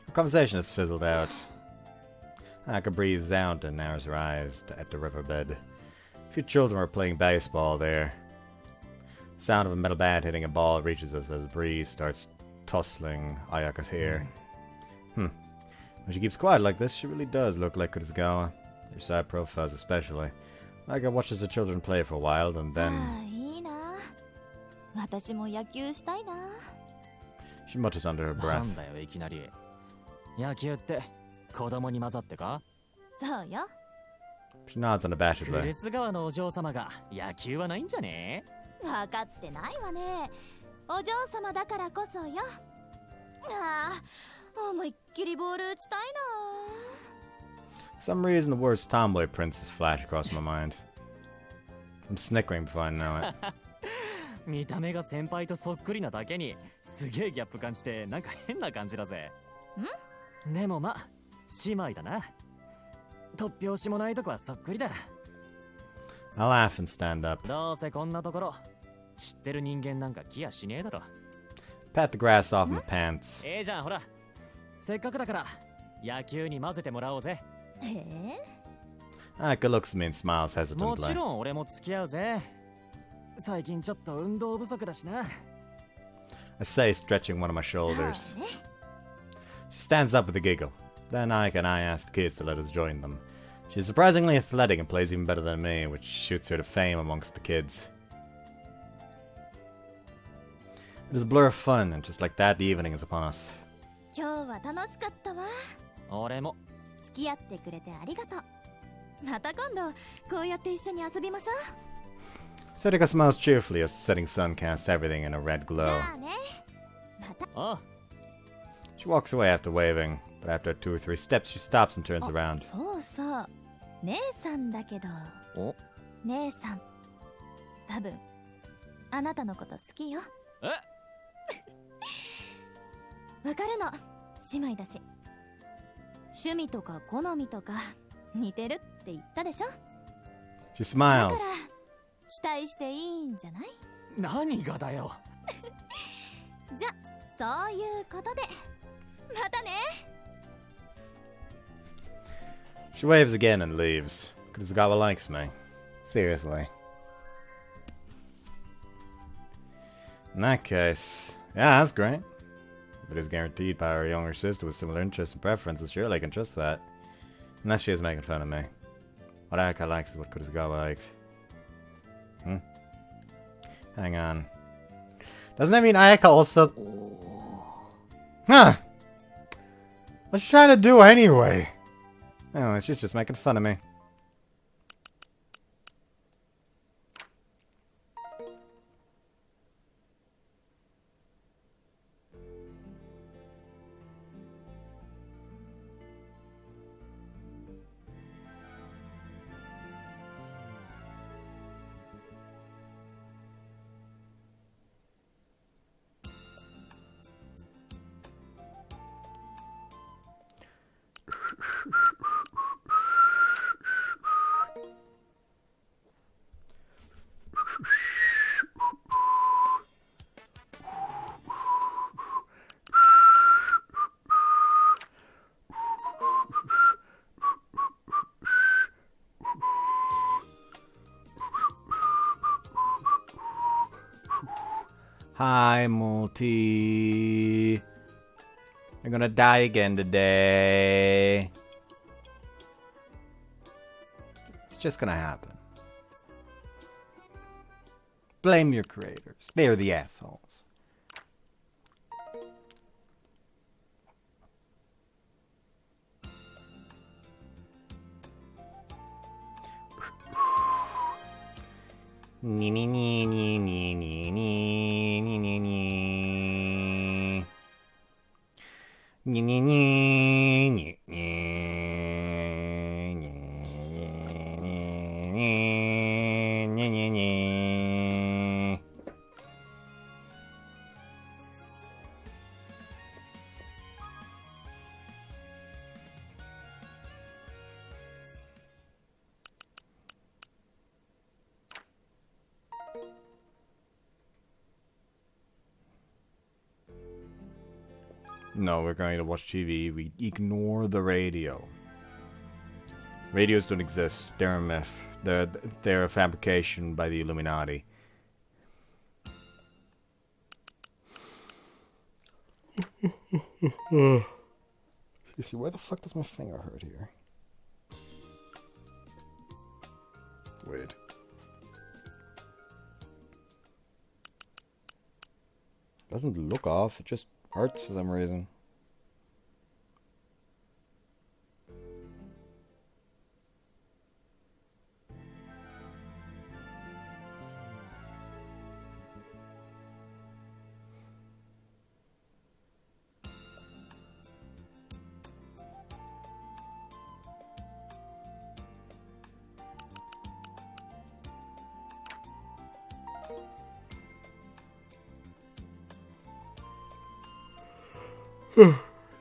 The conversation has fizzled out. Ayaka breathes out and narrows her eyes at the riverbed. A few children are playing baseball there. The sound of a metal bat hitting a ball reaches us as a breeze starts tussling Ayaka's hair. When she keeps quiet like this, she really does look like Kurosawa. Her side profiles especially. Ayaka watches the children play for a while and ああ then いいな、私も野球したいな。 she mutters under her な breath. んだよいきなり。野球って子供に混ざってか？そうよ。 She nods ク unabashedly. レス川のお嬢様が野球はないんじゃね？分かってないわね。お嬢様だからこそよ。ああ、思いっきりボール打ちたい For some reason, the words tomboy princess flash across my mind. I'm snickering before I know it. 見た目が先輩とそっくりなだけにすげえギャップ感じてなんか変な感じだぜ。でもま、姉妹だな。突拍子もないとこはそっくりだ。I laugh and stand up. どうせこんなところ知ってる人間なんか来やしねえだろ。 Pat the grass off my pants. ええじゃんほら。せっかくだから野球に混ぜてもらおうぜ。な。え Ayaka looks at me and smiles もち hesitantly. ろん俺も付き合うぜ。最近ちょっと運動不足だしな。I say, stretching one of my そう shoulders. ね。 She stands up with a giggle. Then Ayaka and I ask the kids to let us join them. She's surprisingly athletic and plays even better than me, which shoots her to fame amongst the kids. It is a blur of fun, and just like that, the evening is upon us. 今日は楽しかったわ。俺も。付き合ってくれてありがとう。また今度こうやって一緒に遊びましょう。 Sedeka smiles cheerfully as the setting sun casts everything in a red じ glow. ゃあね。また。あ、 She walks away after waving, but after 2 or 3 steps, she stops and turns あ around. そうそう。姉さんだけど。お、姉さん。多分あなたのこと好きよ。え？わかるの。姉妹だし。趣味とか好みとか似てるって言ったでしょ。 She だ smiles. から期待していいんじゃない？何がだよ。じゃ、そういうことで。またね。 She waves again and leaves. Kurosawa likes me. Seriously. In that case, yeah, that's great. If it is guaranteed by her younger sister with similar interests and preferences, surely I can trust that. Unless she is making fun of me. What Ayaka likes is what Kurosawa likes. Hang on. Doesn't that mean Ayaka also... Huh! What's she trying to do anyway? Oh, she's just making fun of me. Hi, Multi. You're gonna die again today. It's just gonna happen. Blame your creators. They're the assholes. Ni ni ni ni ni ni ni ni ni ni. Ni ni ni ni ni. No, we're going to watch TV. We ignore the radio. Radios don't exist. They're a myth. They're a fabrication by the Illuminati. Seriously, why the fuck does my finger hurt here? Weird. Doesn't look off, it just hurts for some reason.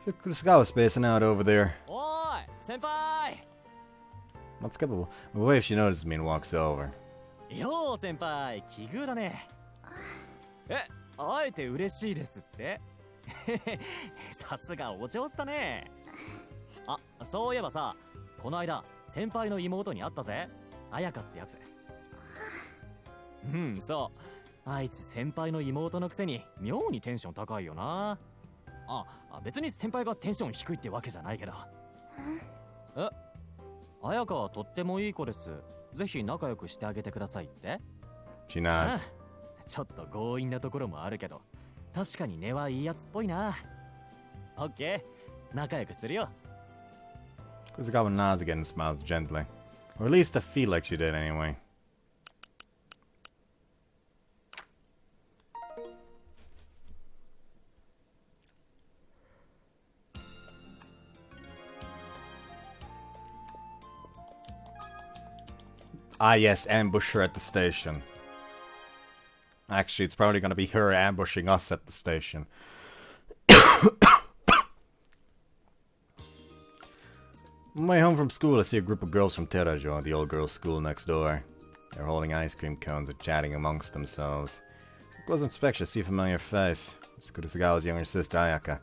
Look, Kurosawa spacing out over there. Oi, senpai! Not skippable. What if she notices me and walks over? Yo, senpai, 奇遇だね。会えて嬉しいですって。さすがお上手だね。あ、そういえばさ、この間先輩の妹に会ったぜ。彩香ってやつ。うん、そう。あいつ先輩の妹のくせに妙にテンション高いよな。別に先輩がテンション低いってわけじゃないけど。彩香はとってもいい子です。ぜひ仲良くしてあげてくださいって。She nods. ちょっと強引なところもあるけど、確かに根はいいやつっぽいな。オッケー、仲良くするよ。Kurosawa nods again and smiles gently. Or at least I feel like she did anyway. Ah yes, ambush her at the station. Actually, it's probably going to be her ambushing us at the station. On my way home from school, I see a group of girls from Terajo, the old girls' school next door. They're holding ice cream cones and chatting amongst themselves. I close inspection, I see a familiar face. It's Kurosawa's younger sister, Ayaka.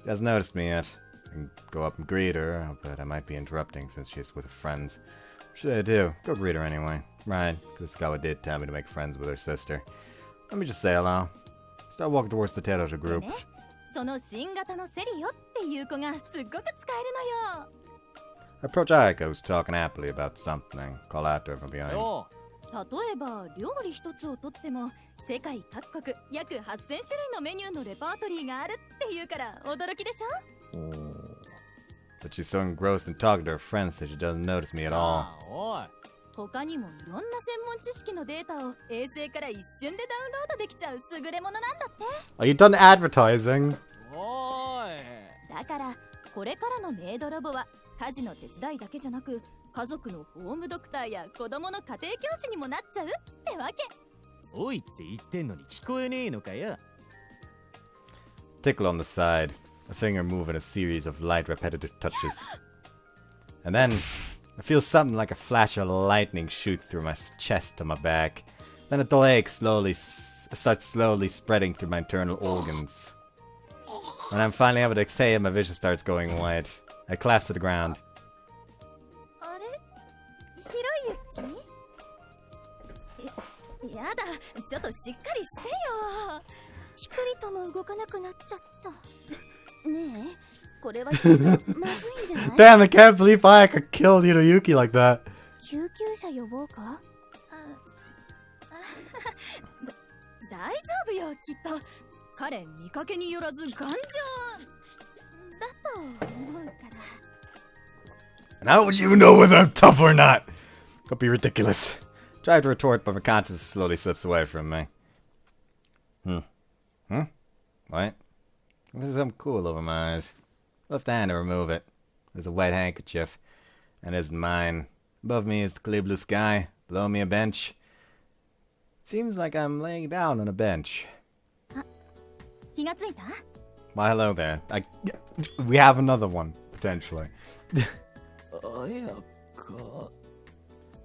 She hasn't noticed me yet. I can go up and greet her, but I might be interrupting since she's with her friends. What should I do? Go greet her anyway. Right, Kurosawa did tell me to make friends with her sister. Let me just say hello. Start walking towards the Terajo group. その新型のセリオっていう子がすっごく使えるのよ。I approach Ayaka, who's talking happily about something. Call out to her from behind. 例えば料理一つをとっても世界各国約8000種類のメニューのレパートリーがあるっていうから驚きでしょ。 But she's so engrossed in talking to her friends that she doesn't notice me at all. 他にもいろんな専門知識のデータを衛星から一瞬でダウンロードできちゃう優れものなんだって。 Are you done advertising? だからこれからのメイドロボは家事の手伝いだけじゃなく家族のホームドクターや子供の家庭教師にもなっちゃうってわけ。おいって言ってんのに聞こえねえのかよ。 Tickle on the side. A finger move in a series of light repetitive touches. And then I feel something like a flash of lightning shoot through my chest to my back. Then a dull ache starts slowly spreading through my internal organs. When I'm finally able to exhale, my vision starts going white. I collapse to the ground. あれ、ひろゆき？やだ、ちょっとしっかりしてよ。ピクリとも動かなくなっちゃった。ねえ、これはちょっとまずいんじゃない？ Damn, I can't believe Ayaka killed Hiroyuki like that. 救急車呼ぼうか？大丈夫よ、きっと。彼見かけによらず頑丈だと思うから。 And how would you know whether I'm tough or not? Don't be ridiculous. Tried to retort, but my conscience slowly slips away from me. What? There's something cool over my eyes. Left hand to remove it. There's a white handkerchief. And it isn't mine. Above me is the clear blue sky. Below me a bench. Seems like I'm laying down on a bench. 気がついた? Why, hello there. We have another one, potentially.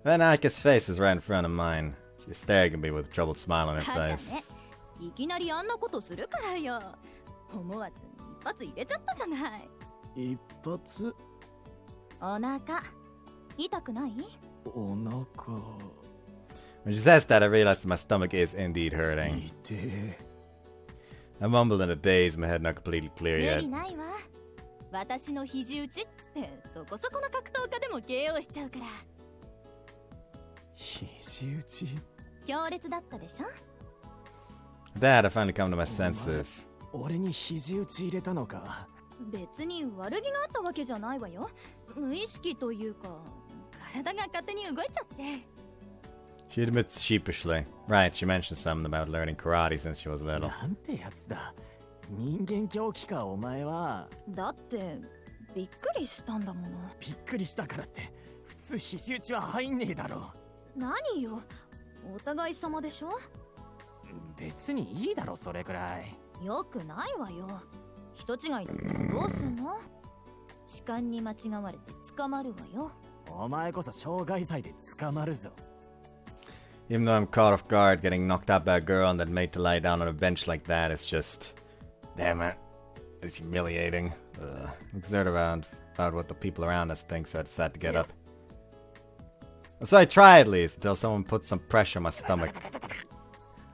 Then Ayaka's face is right in front of mine. She's staring at me with a troubled smile on her face. いきなりあんなことするからよ。思わず一発入れちゃったじゃない。一発？お腹痛くない？お腹。 When she says that, I realize that my stomach is indeed hurting. I mumbled in a daze, my head not completely clear 無 yet. 理ないわ。私の肘打ちってそこそこの格闘家でも KO しちゃうから。肘打ち？強烈だったでしょ? Dad, I finally come to my senses. 俺に肘打ち入れたのか。別に悪気があったわけじゃないわよ。無意識というか、体が勝手に動いちゃって。 She admits sheepishly. Right, she mentioned something about learning karate since she was little. なんてやつだ。人間狂気かお前は。だってびっくりしたんだもの。びっくりしたからって普通肘打ちは入んねえだろ。何よ、お互い様でしょ。別にいいだろそれくらい。よくないわよ。人違いだったらどうすんの？痴漢に間違われて捕まるわよ。お前こそ傷害罪で捕まるぞ。 Even though I'm caught off guard, getting knocked out by a girl and then made to lie down on a bench like that is just... Damn it. It's humiliating. I'm concerned about what the people around us think, so I decided to get up. So I try at least, until someone puts some pressure on my stomach.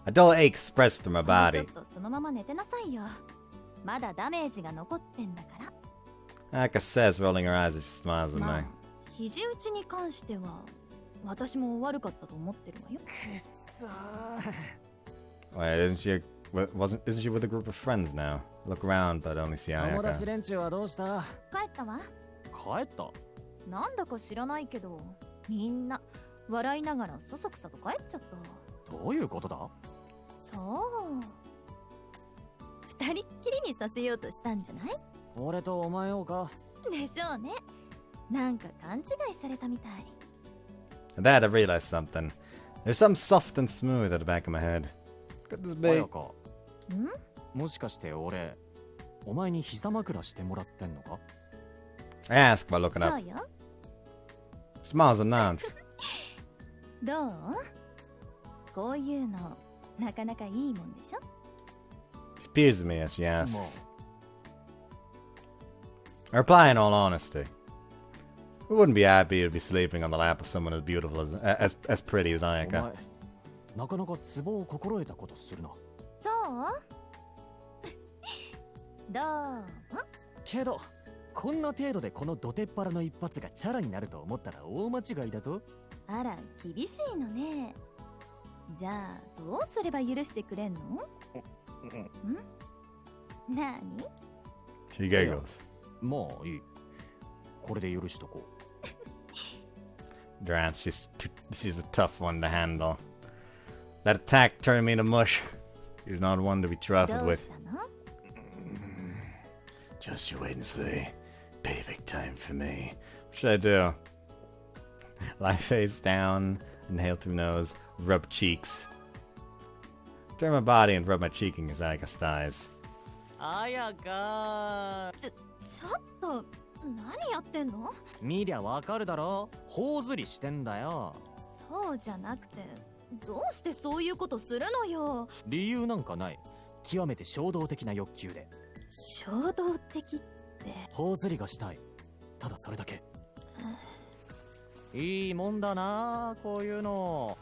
A dull ache spreads through my ちょ body. っとそのまま寝てなさいよ。まだダメージが残ってんだから。 Ayaka says, rolling her eyes as she smiles at まあ me. 肘打ちに関しては私も悪かったと思ってるわよ。くっそー。 Wait, isn't she with a group of friends now? Look around, but only see 友達 Ayaka. 連中はどうした？帰ったわ。帰った？なんだか知らないけど、みんな笑いながらそそくさと帰っちゃった。どういうことだ？そう。二人っきりにさせようとしたんじゃない？俺とお前をか。でしょうね。なんか勘違いされたみたい。 And that I realized something. There's something soft and smooth at the back of my head. Could this be? 綾香。もしかして俺、お前に膝枕してもらってんのか？ I ask by looking そ up. うよ。 Smiles and nods. どう？こういうのなかなかいいもんでしょ？ She peers at me as she asks. I reply in all honesty. Who wouldn't be happy to be sleeping on the lap of someone as beautiful as pretty as お Ayaka? 前、なかなかツボを心得たことするな。そうどうも。けど、こんな程度でこのドテッパラの一発がチャラになると思ったら大間違いだぞ。あら、厳しいのね。じゃあ、どうすれば許してくれんの？ん？なに？ She giggles. まあいい。これで許しとこう。Durant, she's a tough one to handle. That attack turned me to mush. She's not one to be ど trifled う with. したの？ Just you wait and see. Payback time for me. What should I do? Lie face down, inhale through nose, rub cheeks. Turn my body and rub my cheek against Ayaka's thighs. 綾香。ちょっと、何やってんの？見りゃわかるだろ。頬ずりしてんだよ。そうじゃなくて、どうしてそういうことするのよ。理由なんかない。極めて衝動的な欲求で。衝動的って。頬ずりがしたい。ただそれだけ。いいもんだなこういうの。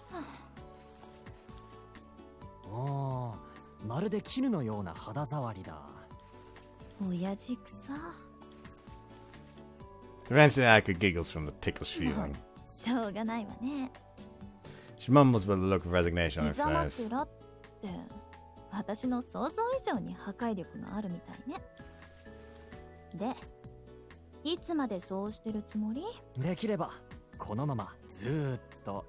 ああ、まるで絹のような肌触りだ。親父草。 Eventually, Ayaka giggles from the ticklish feeling. しょうがないわね。 She mumbles with a look of resignation on 膝 her face. 枕って私の想像以上に破壊力があるみたいね。で、いつまでそうしてるつもり？できればこのままずーっと。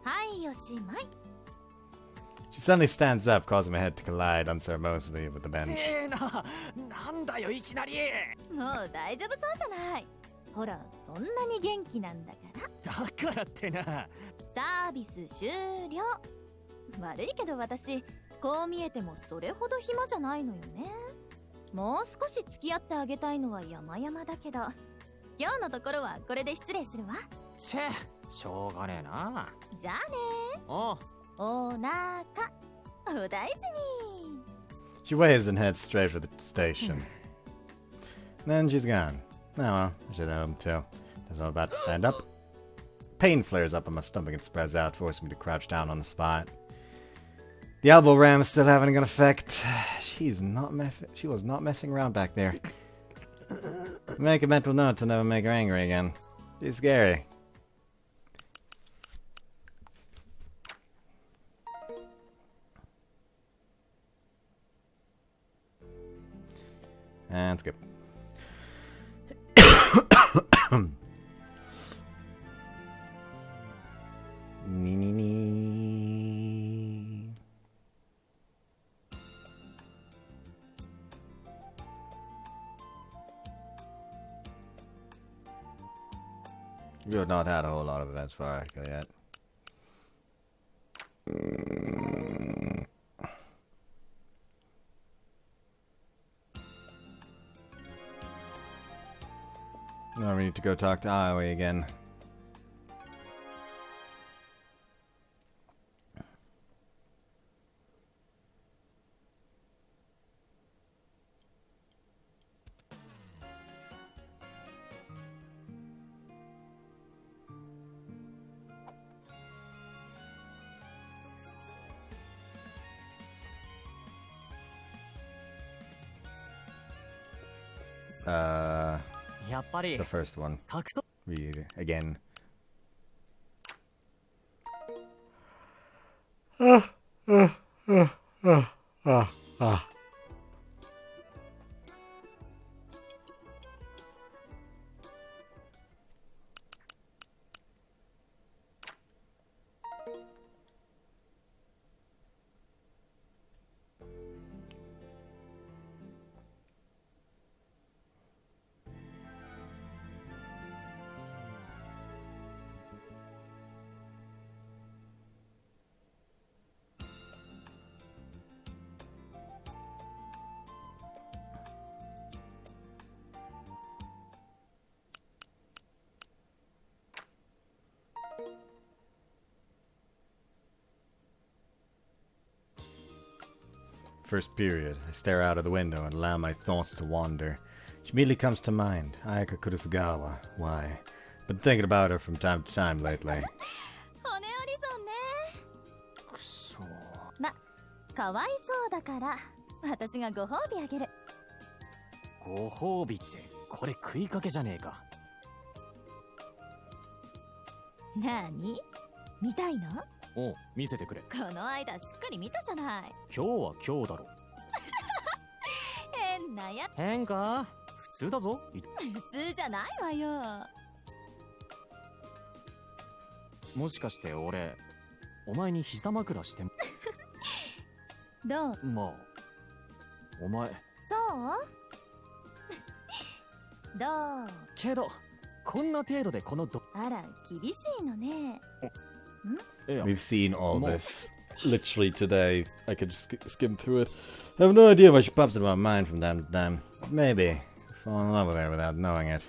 はい、おしまい。 She suddenly stands up, causing my head to collide unceremoniously with the bench. なんだよいきなり。もう大丈夫そうじゃない。ほら、そんなに元気なんだから。だからってな。サービス終了。悪いけど私、こう見えてもそれほど暇じゃないのよね。もう少し付き合ってあげたいのは山々だけど、今日のところはこれで失礼するわ。しょうがねえな。じゃあね。おう。おなかお大事に。 She waves and heads straight for the station. Then she's gone. Oh well, I should have home too. As I'm about to stand up, pain flares up on my stomach and spreads out, forcing me to crouch down on the spot. The elbow ram is still having an effect. She was not messing around back there. Make a mental note to never make her angry again. She's scary. And skip. Nee. You have not had a whole lot of events for Ayaka yet. Now we need to go talk to Aoi again. Uh, やっぱり the first one. 格闘 Read again. First period. I stare out of the window and allow my thoughts to wander. She immediately comes to mind. Ayaka-Route. Why? Been thinking about her from time to time lately. 骨折り損ね。くそ。ま、かわいそうだから私がご褒美あげる。ご褒美ってこれ食いかけじゃねえか。なに？見たいの？おう、見せてくれ。この間しっかり見たじゃない。今日は今日だろ。変なや。変か？普通だぞ。普通じゃないわよ。もしかして俺、お前に膝枕しても。どう？まあ、お前。そうどう？けど、こんな程度でこのあら、厳しいのね。We've seen all this literally today. I could just skim through it. I have no idea why she pops into my mind from time to time. Maybe fall in love with her without knowing it.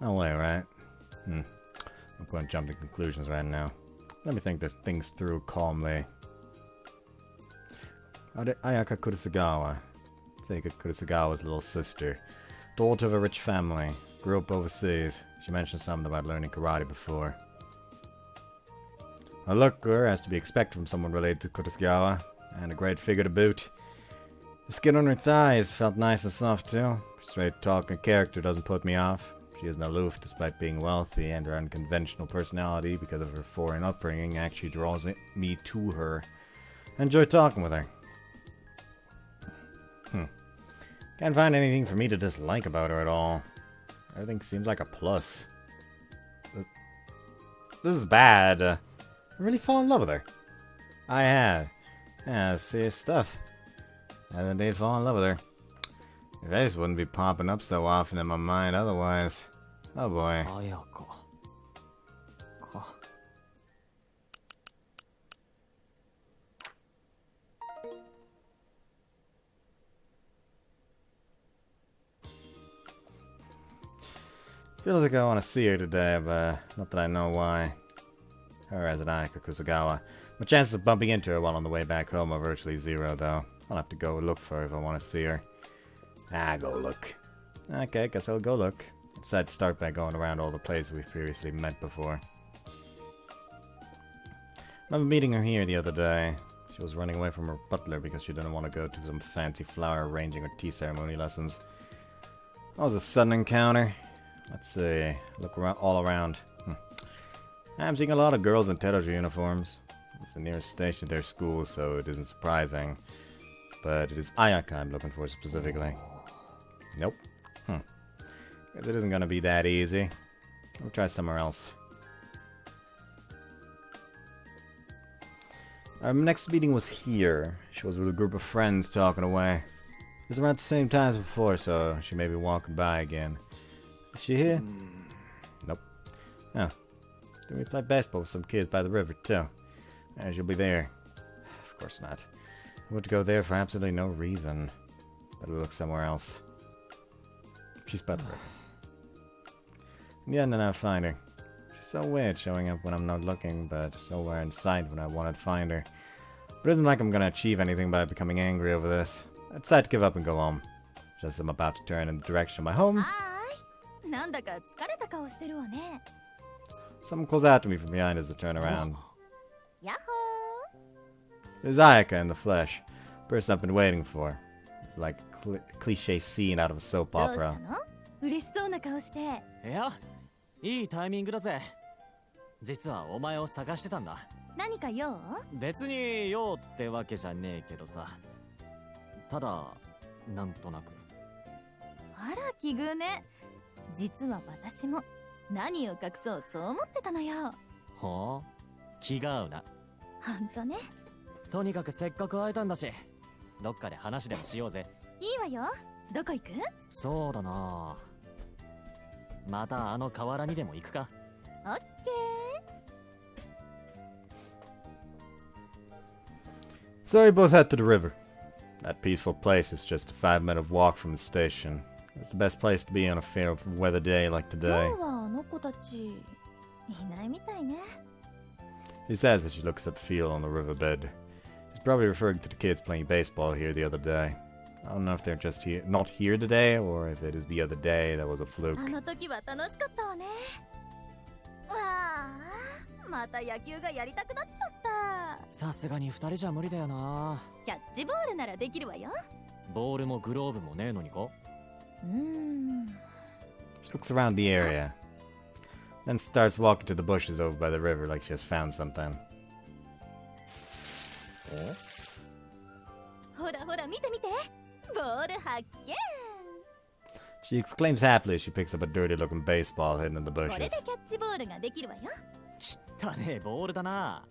No way, right? I'm going to jump to conclusions right now. Let me think this things through calmly. Ayaka Kurosagawa. Seika Kurosagawa's little sister. Daughter of a rich family. Grew up overseas. She mentioned something about learning karate before. A looker has to be expected from someone related to Kurosagawa, and a great figure to boot. The skin on her thighs felt nice and soft too. Straight talking character doesn't put me off. She isn't aloof despite being wealthy, and her unconventional personality, because of her foreign upbringing, actually draws me to her. I enjoy talking with her. Can't find anything for me to dislike about her at all. Everything seems like a plus. This is bad. I really fall in love with her. I have. Yeah, serious stuff. I haven't did fall in love with her. Her face wouldn't be popping up so often in my mind otherwise. Oh boy. Ayaka. Ka. Feels like I want to see her today, but not that I know why. Her as an Ayaka-Kusagawa. My chances of bumping into her while on the way back home are virtually zero, though. I'll have to go look for her if I want to see her. Go look. Okay, guess I'll go look. I decided to start by going around all the places we've previously met before. I remember meeting her here the other day. She was running away from her butler because she didn't want to go to some fancy flower arranging or tea ceremony lessons. That was a sudden encounter. Let's see. Look around, all around. I'm seeing a lot of girls in Tedoji uniforms. It's the nearest station to their school, so it isn't surprising. But it is Ayaka I'm looking for specifically. Nope. Guess it isn't gonna be that easy. We'll try somewhere else. Our next meeting was here. She was with a group of friends talking away. It was around the same time as before, so she may be walking by again. Is she here? Nope. Oh. Then we play baseball with some kids by the river, too. And she'll be there. Of course not. I want to go there for absolutely no reason. Better look somewhere else. She's by the river. In the end, I find her. She's so weird showing up when I'm not looking, but nowhere in sight when I want to find her. But it isn't like I'm going to achieve anything by becoming angry over this. I decide to give up and go home. Just as I'm about to turn in the direction of my home, someone calls out to me from behind as I turn around. There's Ayaka in the flesh. Person I've been waiting for. It's like a cliche scene out of a soap opera. いや、いいタイミングだぜ。実はお前を探してたんだ。何か用？別に用ってわけじゃねえけどさ。ただ、なんとなく。あら奇遇ね。実は私も何を隠そうそう思ってたのよ。はあ、気が合うな。ほんとね。とにかくせっかく会えたんだし、どっかで話でもしようぜ。いいわよ。どこ行く？そうだな。またあの河原にでも行くか。オッケー。 So we both head to the river. That peaceful place is just a 5-minute walk from the station. It's the best place to be on a fair weather day like today. 今日はあの子たちいないみたいね。 She says as she looks at the field on the riverbed. She's probably referring to the kids playing baseball here the other day. I don't know if they're just here, not here today, or if it is the other day that was a fluke. あの時は楽しかったわね。わあ、また野球がやりたくなっちゃった。さすがに2人じゃ無理だよな。キャッチボールならできるわよ。ボールもグローブもねえのにか。She looks around the area, then starts walking to the bushes over by the river like she has found something. ほらほら見て見て。ボール発見。 She exclaims happily as she picks up a dirty-looking baseball hidden in the これ bushes. でキャッチボールができるわよ。汚ねえボールだな。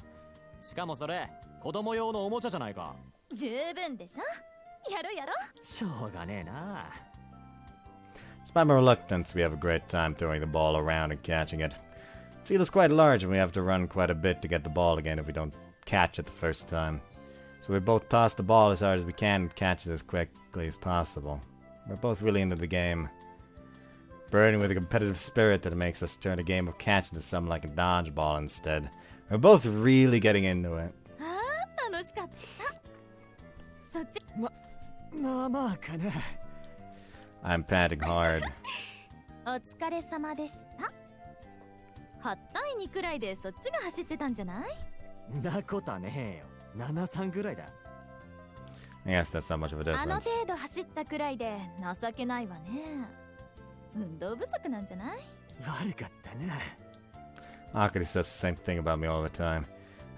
しかもそれ子供用のおもちゃじゃないか。十分でしょ。やろやろ。しょうがねえな。Despite my reluctance, we have a great time throwing the ball around and catching it. The field is quite large and we have to run quite a bit to get the ball again if we don't catch it the first time. So we both toss the ball as hard as we can and catch it as quickly as possible. We're both really into the game. Burning with a competitive spirit that makes us turn a game of catch into something like a dodgeball instead. We're both really getting into it. ああ、楽しかった。そっち。まあまあかな。I'm panting hard. お疲れ様でした。8対2くらいでそっちが走ってたんじゃない？なことはねえよ。7-3ぐらいだ。I guess that's not much of a あの difference. 程度走ったくらいで情けないわね。運動不足なんじゃない？悪かったな。 Akari says the same thing about me all the time.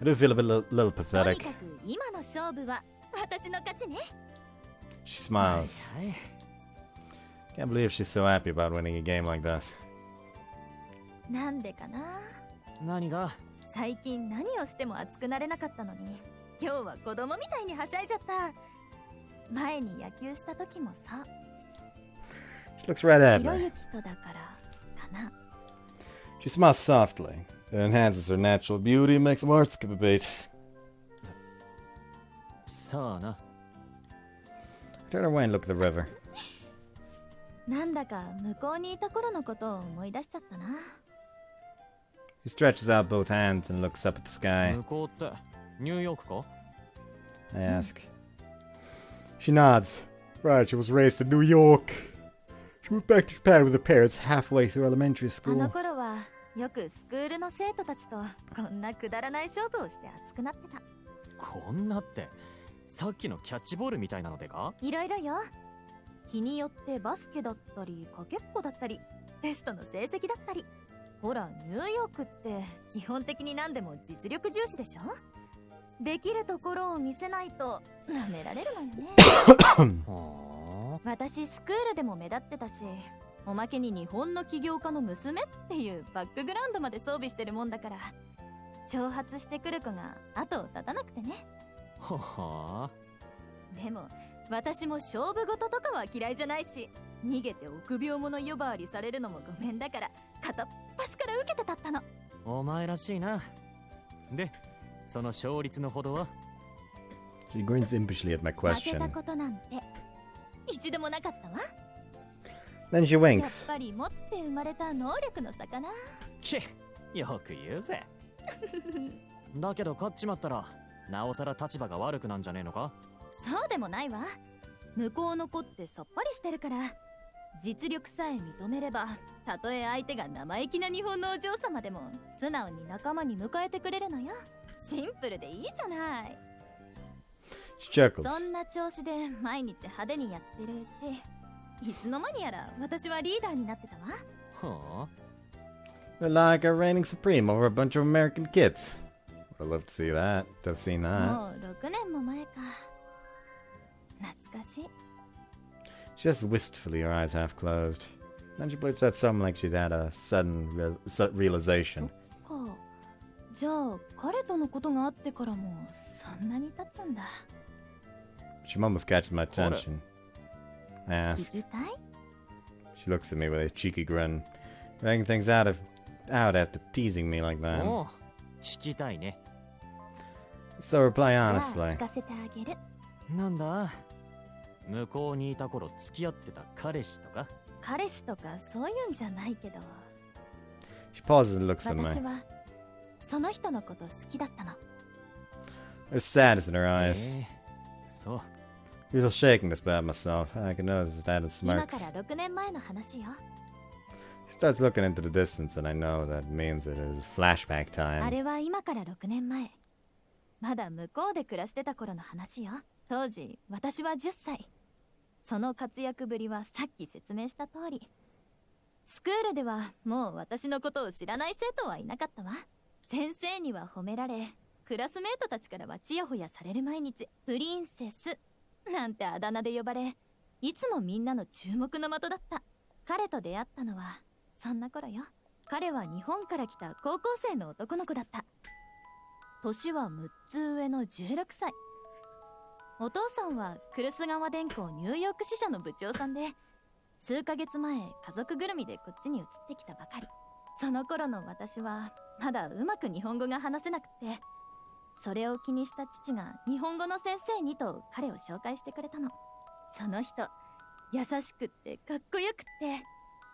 I do feel a little とに pathetic. かく今の勝負は私の勝ちね。 She smiles. はいはい。 Can't believe she's so happy about winning a game like this. なんでかな。何が？最近何をしても熱くなれなかったのに、今日は子供みたいにはしゃいじゃった。前に野球した時もさ。 She looks right at ひろ me. ゆきとだからかな。 She smiles softly. It enhances her natural beauty and makes them heart skip a beat. さあな。 I turn away and look at the river. なんだか向こうにいた頃のことを思い出しちゃったな。 He stretches out both hands and looks up at the sky. 向こうってニューヨークか？ I ask. She nods. Right, she was raised in New York. She moved back to Japan with her parents halfway through elementary あの school. 頃はよくスクールの生徒たちとこんなくだらない勝負をして熱くなってた。こんなってさっきのキャッチボールみたいなのでか？いろいろよ。日によってバスケだったりかけっこだったりテストの成績だったり。ほらニューヨークって基本的に何でも実力重視でしょ。できるところを見せないと舐められるのよね。は私スクールでも目立ってたし、おまけに日本の起業家の娘っていうバックグラウンドまで装備してるもんだから、挑発してくる子が後を絶たなくてね。あ。はでも私も勝負事とかは嫌いじゃないし、逃げて臆病者呼ばわりされるのもごめんだから片っ端から受けてたったの。あ。お前らしいな。で、その勝率のほどは？ She grins impishly at my 負けた question. ことなんて一度もなかったわ。 Then she やっ winks. ぱり持って生まれた能力の差かな。け、よく言うぜ。だけど勝っちまったらなおさら立場が悪くなんじゃねえのか？そうでもないわ。向こうの子ってさっぱりしてるから、実力さえ認めればたとえ相手が生意気な日本のお嬢様でも素直に仲間に迎えてくれるのよ。シンプルでいいじゃない。 She chuckles. そんな調子で毎日派手にやってるうち、いつの間にやら私はリーダーになってたわ。はあ。 They're like a reigning supreme over a bunch of American kids. Would love to see that. To have seen that. もう6年も前か。懐かしい。 She says wistfully, her eyes half closed. Then she blurts out something like she'd had a sudden realization. そっか。じゃあ彼とのことがあってからもそんなに経つんだ。 She almost catches my attention. I 聞 ask. きたい？ She looks at me with a cheeky grin, dragging things out after teasing me like that. おう、聞きたいね。 So reply じゃあ honestly. 聞かせてあげる。なんだ？向こうにいた頃付き合ってた彼氏とか？彼氏とかそういうんじゃないけど、 She pauses and looks at 私 me. はその人のこと好きだったの。 There's sadness in her eyes. そう。 I feel shaken despite myself. I can notice his dad 今か smirks. ら6年前の話よ。 He starts looking into the distance, and I know that means it is flashback あ time. れは今から6年前。まだ向こうで暮らしてた頃の話よ。当時私は10歳。その活躍ぶりはさっき説明した通り。スクールではもう私のことを知らない生徒はいなかったわ。先生には褒められ、クラスメートたちからはちやほやされる毎日。プリンセスなんてあだ名で呼ばれ、いつもみんなの注目の的だった。彼と出会ったのはそんな頃よ。彼は日本から来た高校生の男の子だった。年は6つ上の16歳。お父さんは来栖川電工ニューヨーク支社の部長さんで、数ヶ月前家族ぐるみでこっちに移ってきたばかり。その頃の私はまだうまく日本語が話せなくて、それを気にした父が日本語の先生にと彼を紹介してくれたの。その人優しくってかっこよくって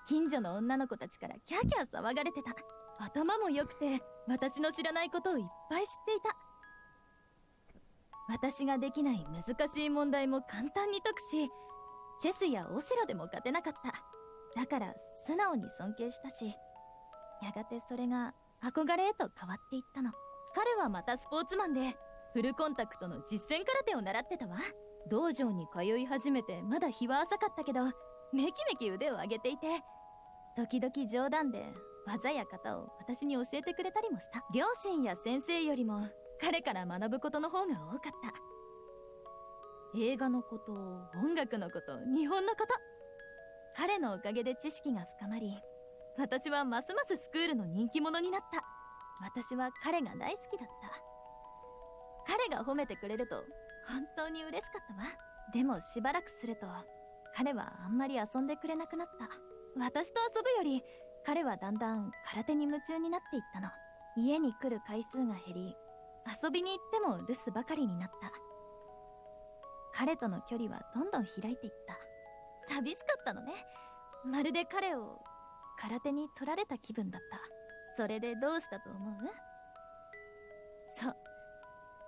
近所の女の子たちからキャーキャー騒がれてた。頭も良くて私の知らないことをいっぱい知っていた。私ができない難しい問題も簡単に解くし、チェスやオセロでも勝てなかった。だから素直に尊敬したし、やがてそれが憧れへと変わっていったの。彼はまたスポーツマンでフルコンタクトの実践空手を習ってたわ。道場に通い始めてまだ日は浅かったけど、めきめき腕を上げていて、時々冗談で技や型を私に教えてくれたりもした。両親や先生よりも彼から学ぶことの方が多かった。映画のこと、音楽のこと、日本のこと。彼のおかげで知識が深まり、私はますますスクールの人気者になった。私は彼が大好きだった。彼が褒めてくれると本当に嬉しかったわ。でもしばらくすると彼はあんまり遊んでくれなくなった。私と遊ぶより彼はだんだん空手に夢中になっていったの。家に来る回数が減り、遊びに行っても留守ばかりになった。彼との距離はどんどん開いていった。寂しかったのね。まるで彼を空手に取られた気分だった。それでどうしたと思う？そう、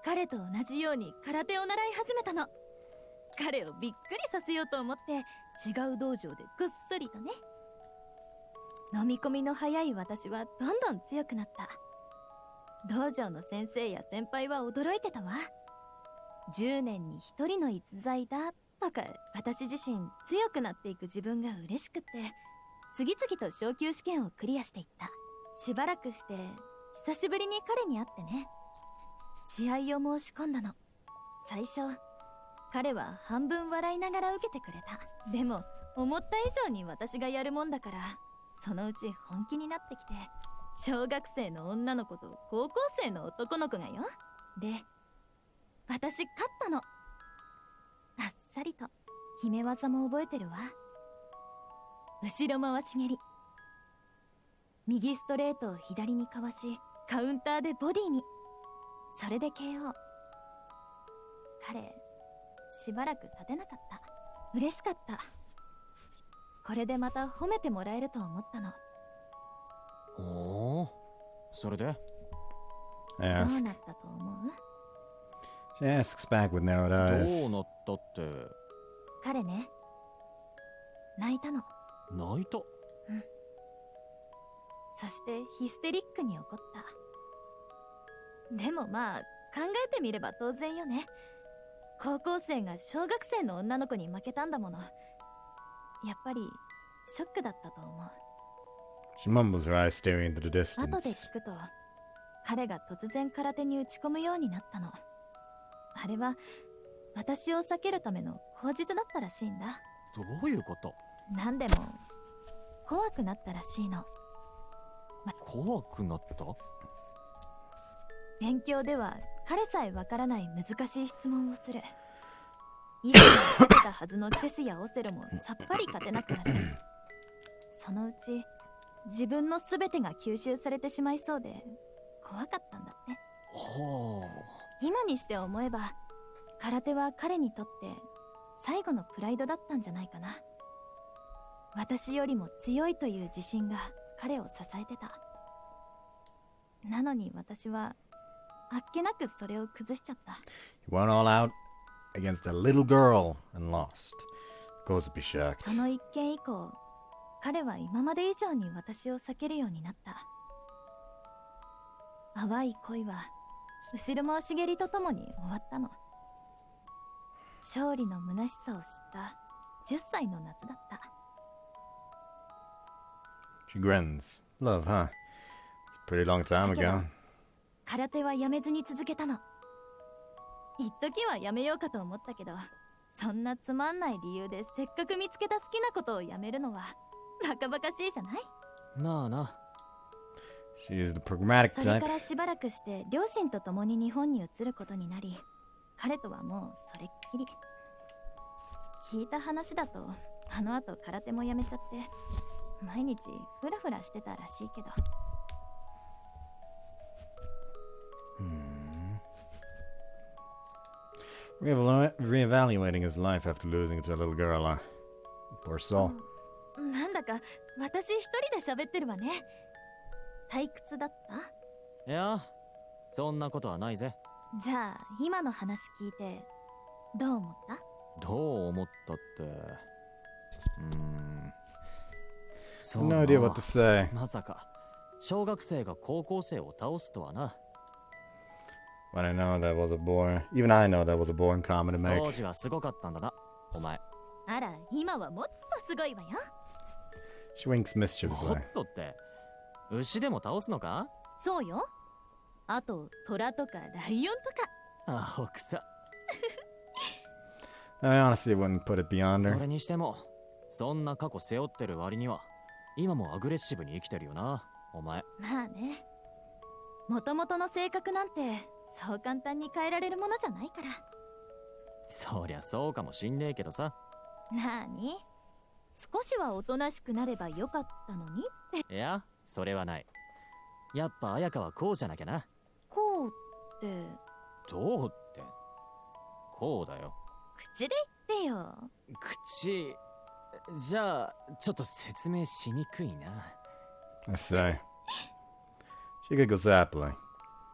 彼と同じように空手を習い始めたの。彼をびっくりさせようと思って違う道場でぐっすりとね。飲み込みの早い私はどんどん強くなった。道場の先生や先輩は驚いてたわ。10年に1人の逸材だとか、私自身強くなっていく自分が嬉しくって次々と昇級試験をクリアしていった。しばらくして久しぶりに彼に会ってね、試合を申し込んだの。最初彼は半分笑いながら受けてくれた。でも思った以上に私がやるもんだから、そのうち本気になってきて、小学生の女の子と高校生の男の子がよ。で私勝ったの。あっさりと。決め技も覚えてるわ。後ろ回し蹴り、右ストレートを左にかわしカウンターでボディに。それで KO。 彼しばらく立てなかった。嬉しかった。これでまた褒めてもらえると思ったの。ほう、それで？どうなったと思う？ She asks back with narrowed eyes. どうなったって？彼ね、泣いたの。泣いた？うん。そしてヒステリックに怒った。でもまあ考えてみれば当然よね。高校生が小学生の女の子に負けたんだもの。やっぱりショックだったと思う。 She mumbles, her eyes staring into the 後で distance. 聞くと彼が突然空手に打ち込むようになったの。あれは私を避けるための口実だったらしいんだ。どういうこと？何でも怖くなったらしいの。怖くなった？勉強では彼さえわからない難しい質問をする。以前勝てたはずのチェスやオセロもさっぱり勝てなくなる。そのうち自分の全てが吸収されてしまいそうで怖かったんだって。は今にして思えば空手は彼にとって最後のプライドだったんじゃないかな。私よりも強いという自信が彼を支えてた。なのに私はあっけなくそれを崩しちゃった。 He went all out against a little girl and lost. Goes to be shocked. その一件以降、彼は今まで以上に私を避けるようになった。淡い恋は後ろ回し蹴りとともに終わったの。勝利の虚しさを知った10歳の夏だった。 She grins. Love, huh? It's a pretty long time ago. 空手はやめずに続けたの。一時はやめようかと思ったけど、そんなつまんない理由でせっかく見つけた好きなことをやめるのはバカバカしいじゃない？まあな。 She's the pragmatic それ type. からしばらくして両親と共に日本に移ることになり、彼とはもうそれっきり。聞いた話だとあの後空手もやめちゃって毎日フラフラしてたらしいけど。Reevaluating his life after losing it to a little girl, huh? Poor soul. なんだか私一人で喋ってるわね。退屈だった？いや、そんなことはないぜ。じゃあ今の話聞いてどう思った？どう思ったって。そうだ No な。 idea what to say. まさか小学生が高校生を倒すとはな。 But I know that was a bore. Even I know that was a boring comment to make. 当時はすごかったんだな、お前。あら、今はもっとすごいわよ。She winks ゴ mischievously. ッドって牛でも倒すのか？そうよ。あと虎とかライオンとか。アホくさ。 I honestly wouldn't put it beyond そ her. れにしてもそんな過去背負ってる割には今もアグレッシブに生きてるよなお前。まあね、もともとの性格なんてそう簡単に変えられるものじゃないから。そりゃそうかもしんねえけどさ。なあに、少しはおとなしくなればよかったのにって。いやそれはない。やっぱ綾香はこうじゃなきゃな。こうってどうってこうだよ。口で言ってよ。口じゃあちょっと説明しにくいな。 I say. She giggles happily.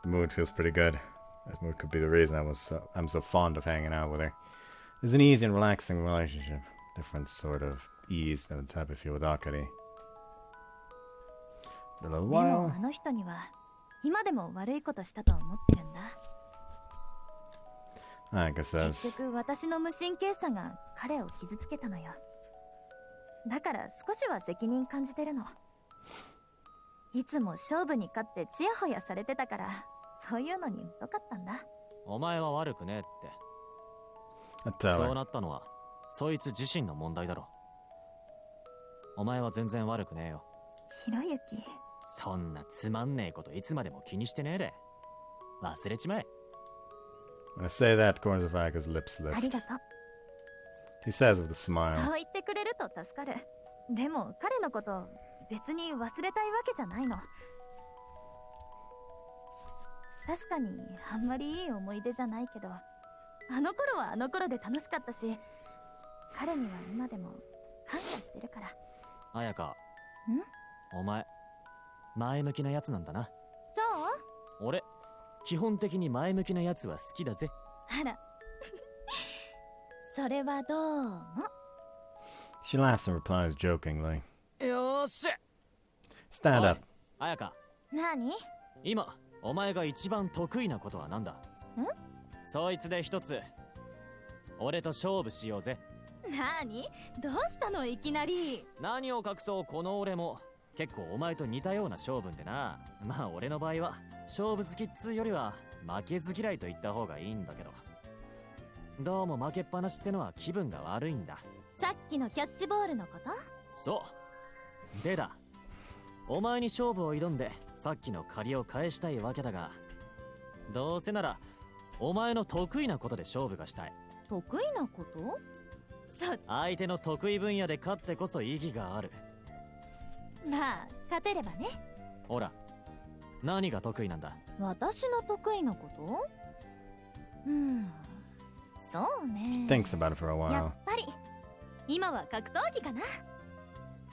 The mood feels pretty good. That mood could be the reason I'm so fond of hanging out with her. It's an easy and relaxing relationship. Different sort of ease than the type I feel with Akari. For a little でも while, あの人には今でも悪いことしたと思ってるんだ。 Ayaka 結 says, 局私の無神経さが彼を傷つけたのよ。だから少しは責任感じてるの。いつも勝負に勝ってチヤホヤされてたから、そういうのに疎かったんだ。お前は悪くねえって。 I tell そう her. なったのはそいつ自身の問題だろ。お前は全然悪くねえよ。ひろゆき、そんなつまんねえこといつまでも気にしてねえで忘れちまえ。 When I say that, corners of Ayaka's lips あり lift. がとう。 He says with a smile, そう言ってくれると助かる。でも彼のこと別に忘れたいわけじゃないの。確かにあんまりいい思い出じゃないけど、あの頃はあの頃で楽しかったし、彼には今でも感謝してるから。綾香、お前前向きなやつなんだな。そう？俺基本的に前向きなやつは好きだぜ。あらそれはどうも。 she laughs and replies jokingly, よーし Stand おい up. 綾香、何？今お前が一番得意なことは何だ？そいつで一つ俺と勝負しようぜ。何？どうしたのいきなり。何を隠そう、この俺も結構お前と似たような勝負んでな。まあ俺の場合は勝負好きっつうよりは負けず嫌いと言った方がいいんだけど、どうも負けっぱなしってのは気分が悪いんだ。さっきのキャッチボールのこと？そうでだ、お前に勝負を挑んでさっきの借りを返したいわけだが、どうせならお前の得意なことで勝負がしたい。得意なこと？相手の得意分野で勝ってこそ意義がある。まあ勝てればね。ほら何が得意なんだ？私の得意なこと？そうね。 Thinks about it for a や while. っぱり今は格闘技かな。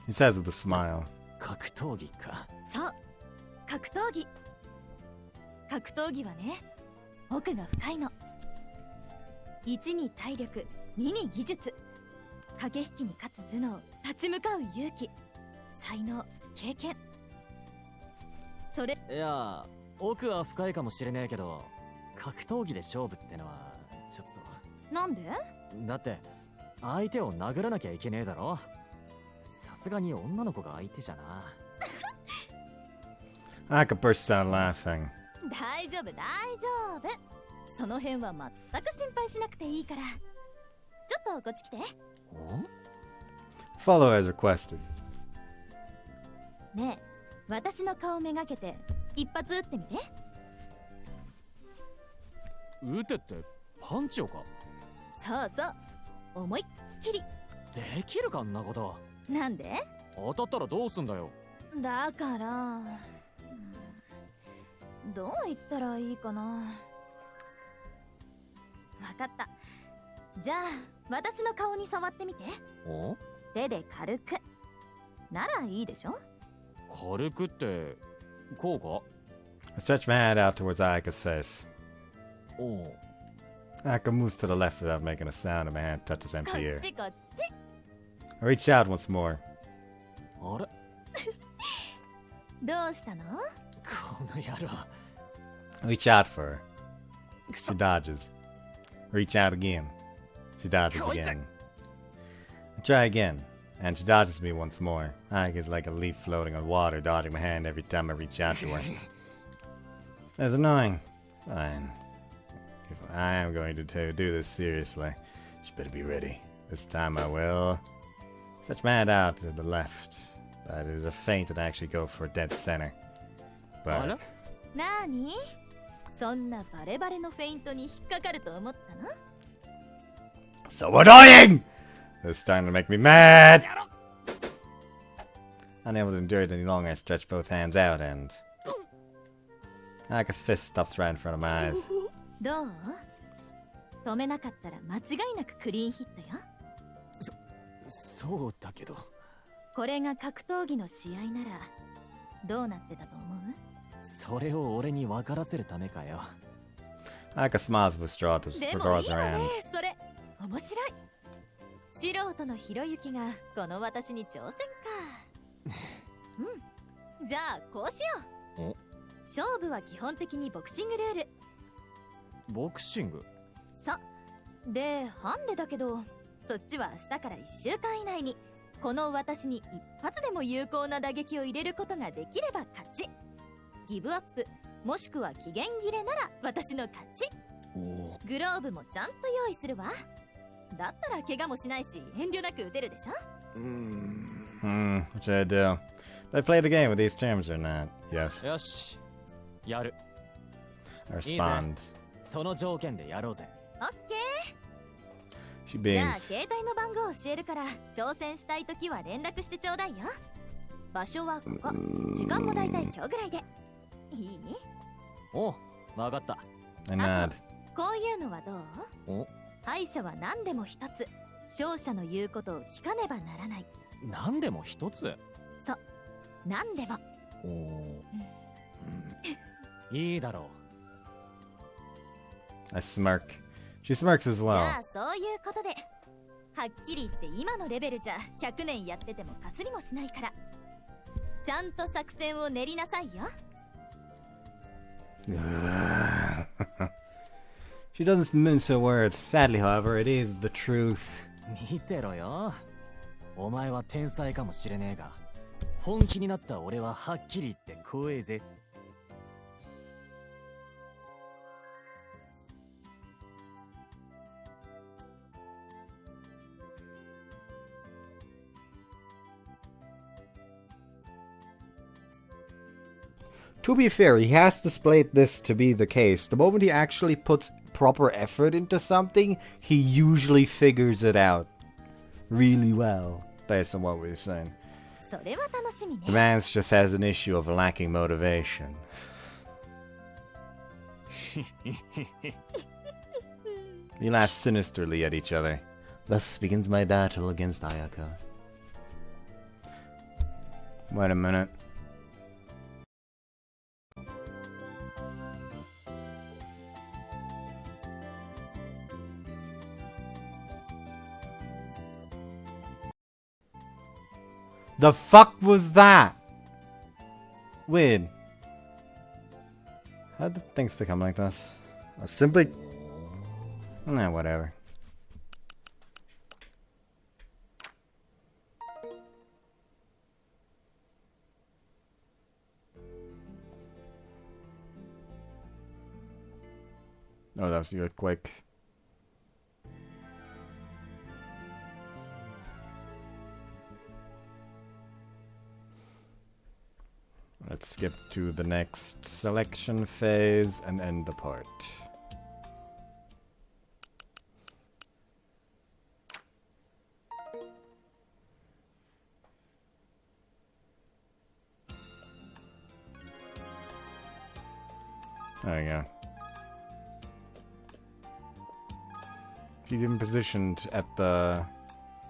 He says with a smile, 格闘技か。そう、格闘技。格闘技はね、奥が深いの。1に体力、2に技術、駆け引きに勝つ頭脳、立ち向かう勇気、才能、経験。それ。いや奥は深いかもしれねえけど、格闘技で勝負ってのはちょっと。なんで？だって相手を殴らなきゃいけねえだろ。さすがに女の子が相手じゃな。Ayaka bursts out laughing. 大丈夫大丈夫。その辺は全く心配しなくていいから。ちょっとこっち来て。Follow as requested. ねえ、私の顔めがけて一発撃ってみて。撃てってパンチをか？そうそう、思いっきり。できるかんなこと。なんで？当たったらどうすんだよ。だから、どう言ったらいいかな。わかった。じゃあ私の顔に触ってみて。お？手で軽くならいいでしょ。軽くってこうか？ I stretch my hand out towards Ayaka's face. おう。 Ayaka moves to the left without making a sound, and my hand touches こ empty っ ear. ちこっち。 I reach out once more. あれどうしたの？この野郎。 I reach out for her. くそ She dodges. I reach out again. She dodges Koitsu. again. I try again. I And she dodges me once more. Ayaka's like a leaf floating on water, dodging my hand every time I reach out to her. That's annoying. Fine. If I am going to do this seriously, she better be ready. This time I will. Stretch my hand out to the left. But it is a feint that I actually go for dead center. But... なーに? そんなバレバレのフェイントに引っかかると思ったの? So annoying! It's starting to make me mad! Unable to endure it any longer, I stretch both hands out and... Ayaka's fist stops right in front of my eyes. どう? 止めなかったら間違いなくクリーンヒットよ。そうだけど。これが格闘技の試合ならどうなってたと思う? それを俺に分からせるためかよ。Ayaka smiles with straw to regards her hand. それ面白い。素人のひろゆきがこの私に挑戦か。うん。じゃあこうしよう。勝負は基本的にボクシングルール。ボクシング？そう。で、ハンデだけど、そっちは明日から1週間以内にこの私に一発でも有効な打撃を入れることができれば勝ち。ギブアップもしくは期限切れなら私の勝ち。グローブもちゃんと用意するわ。だったら怪我もしないし遠慮なく打てるでしょ。What should I do? Do I play the game with these terms or not? Yes. よし、やる。I respond. いいぜ。その条件でやろうぜ。オッケー。 She じゃあ beams. 携帯の番号を教えるから挑戦したいときは連絡してちょうだいよ。場所はここ。時間もだいたい今日ぐらいで。いい？お、わかった。I nod. こういうのはどう？お、敗者は何でも一つ。勝者の言うことを聞かねばならない。何でも一つ？そう。何でも。いいだろう。I smirk. She smirks as じ well. ゃあそういうことで。はっきり言って今のレベルじゃ100年やっててもかすりもしないから。ちゃんと作戦を練りなさいよ。She doesn't mince her words. Sadly, however, it is the truth. 見てろよ。お前は天才かもしれねえが、本気になった俺ははっきり言って怖えぜ。To be fair, he has displayed this to be the case. The moment he actually puts proper effort into something, he usually figures it out really well, based on what we're saying. それは楽しみね。 The man just has an issue of lacking motivation. We laugh sinisterly at each other. Thus begins my battle against Ayaka. Wait a minute. The fuck was that? Weird. How did things become like this? Simply... Nah, whatever. Oh, that was the earthquake. Let's skip to the next selection phase and end the part. There we go. She's even positioned at the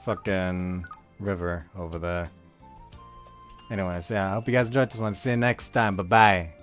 fucking river over there. Anyways, yeah, I hope you guys enjoyed this one. See you next time. Bye-bye.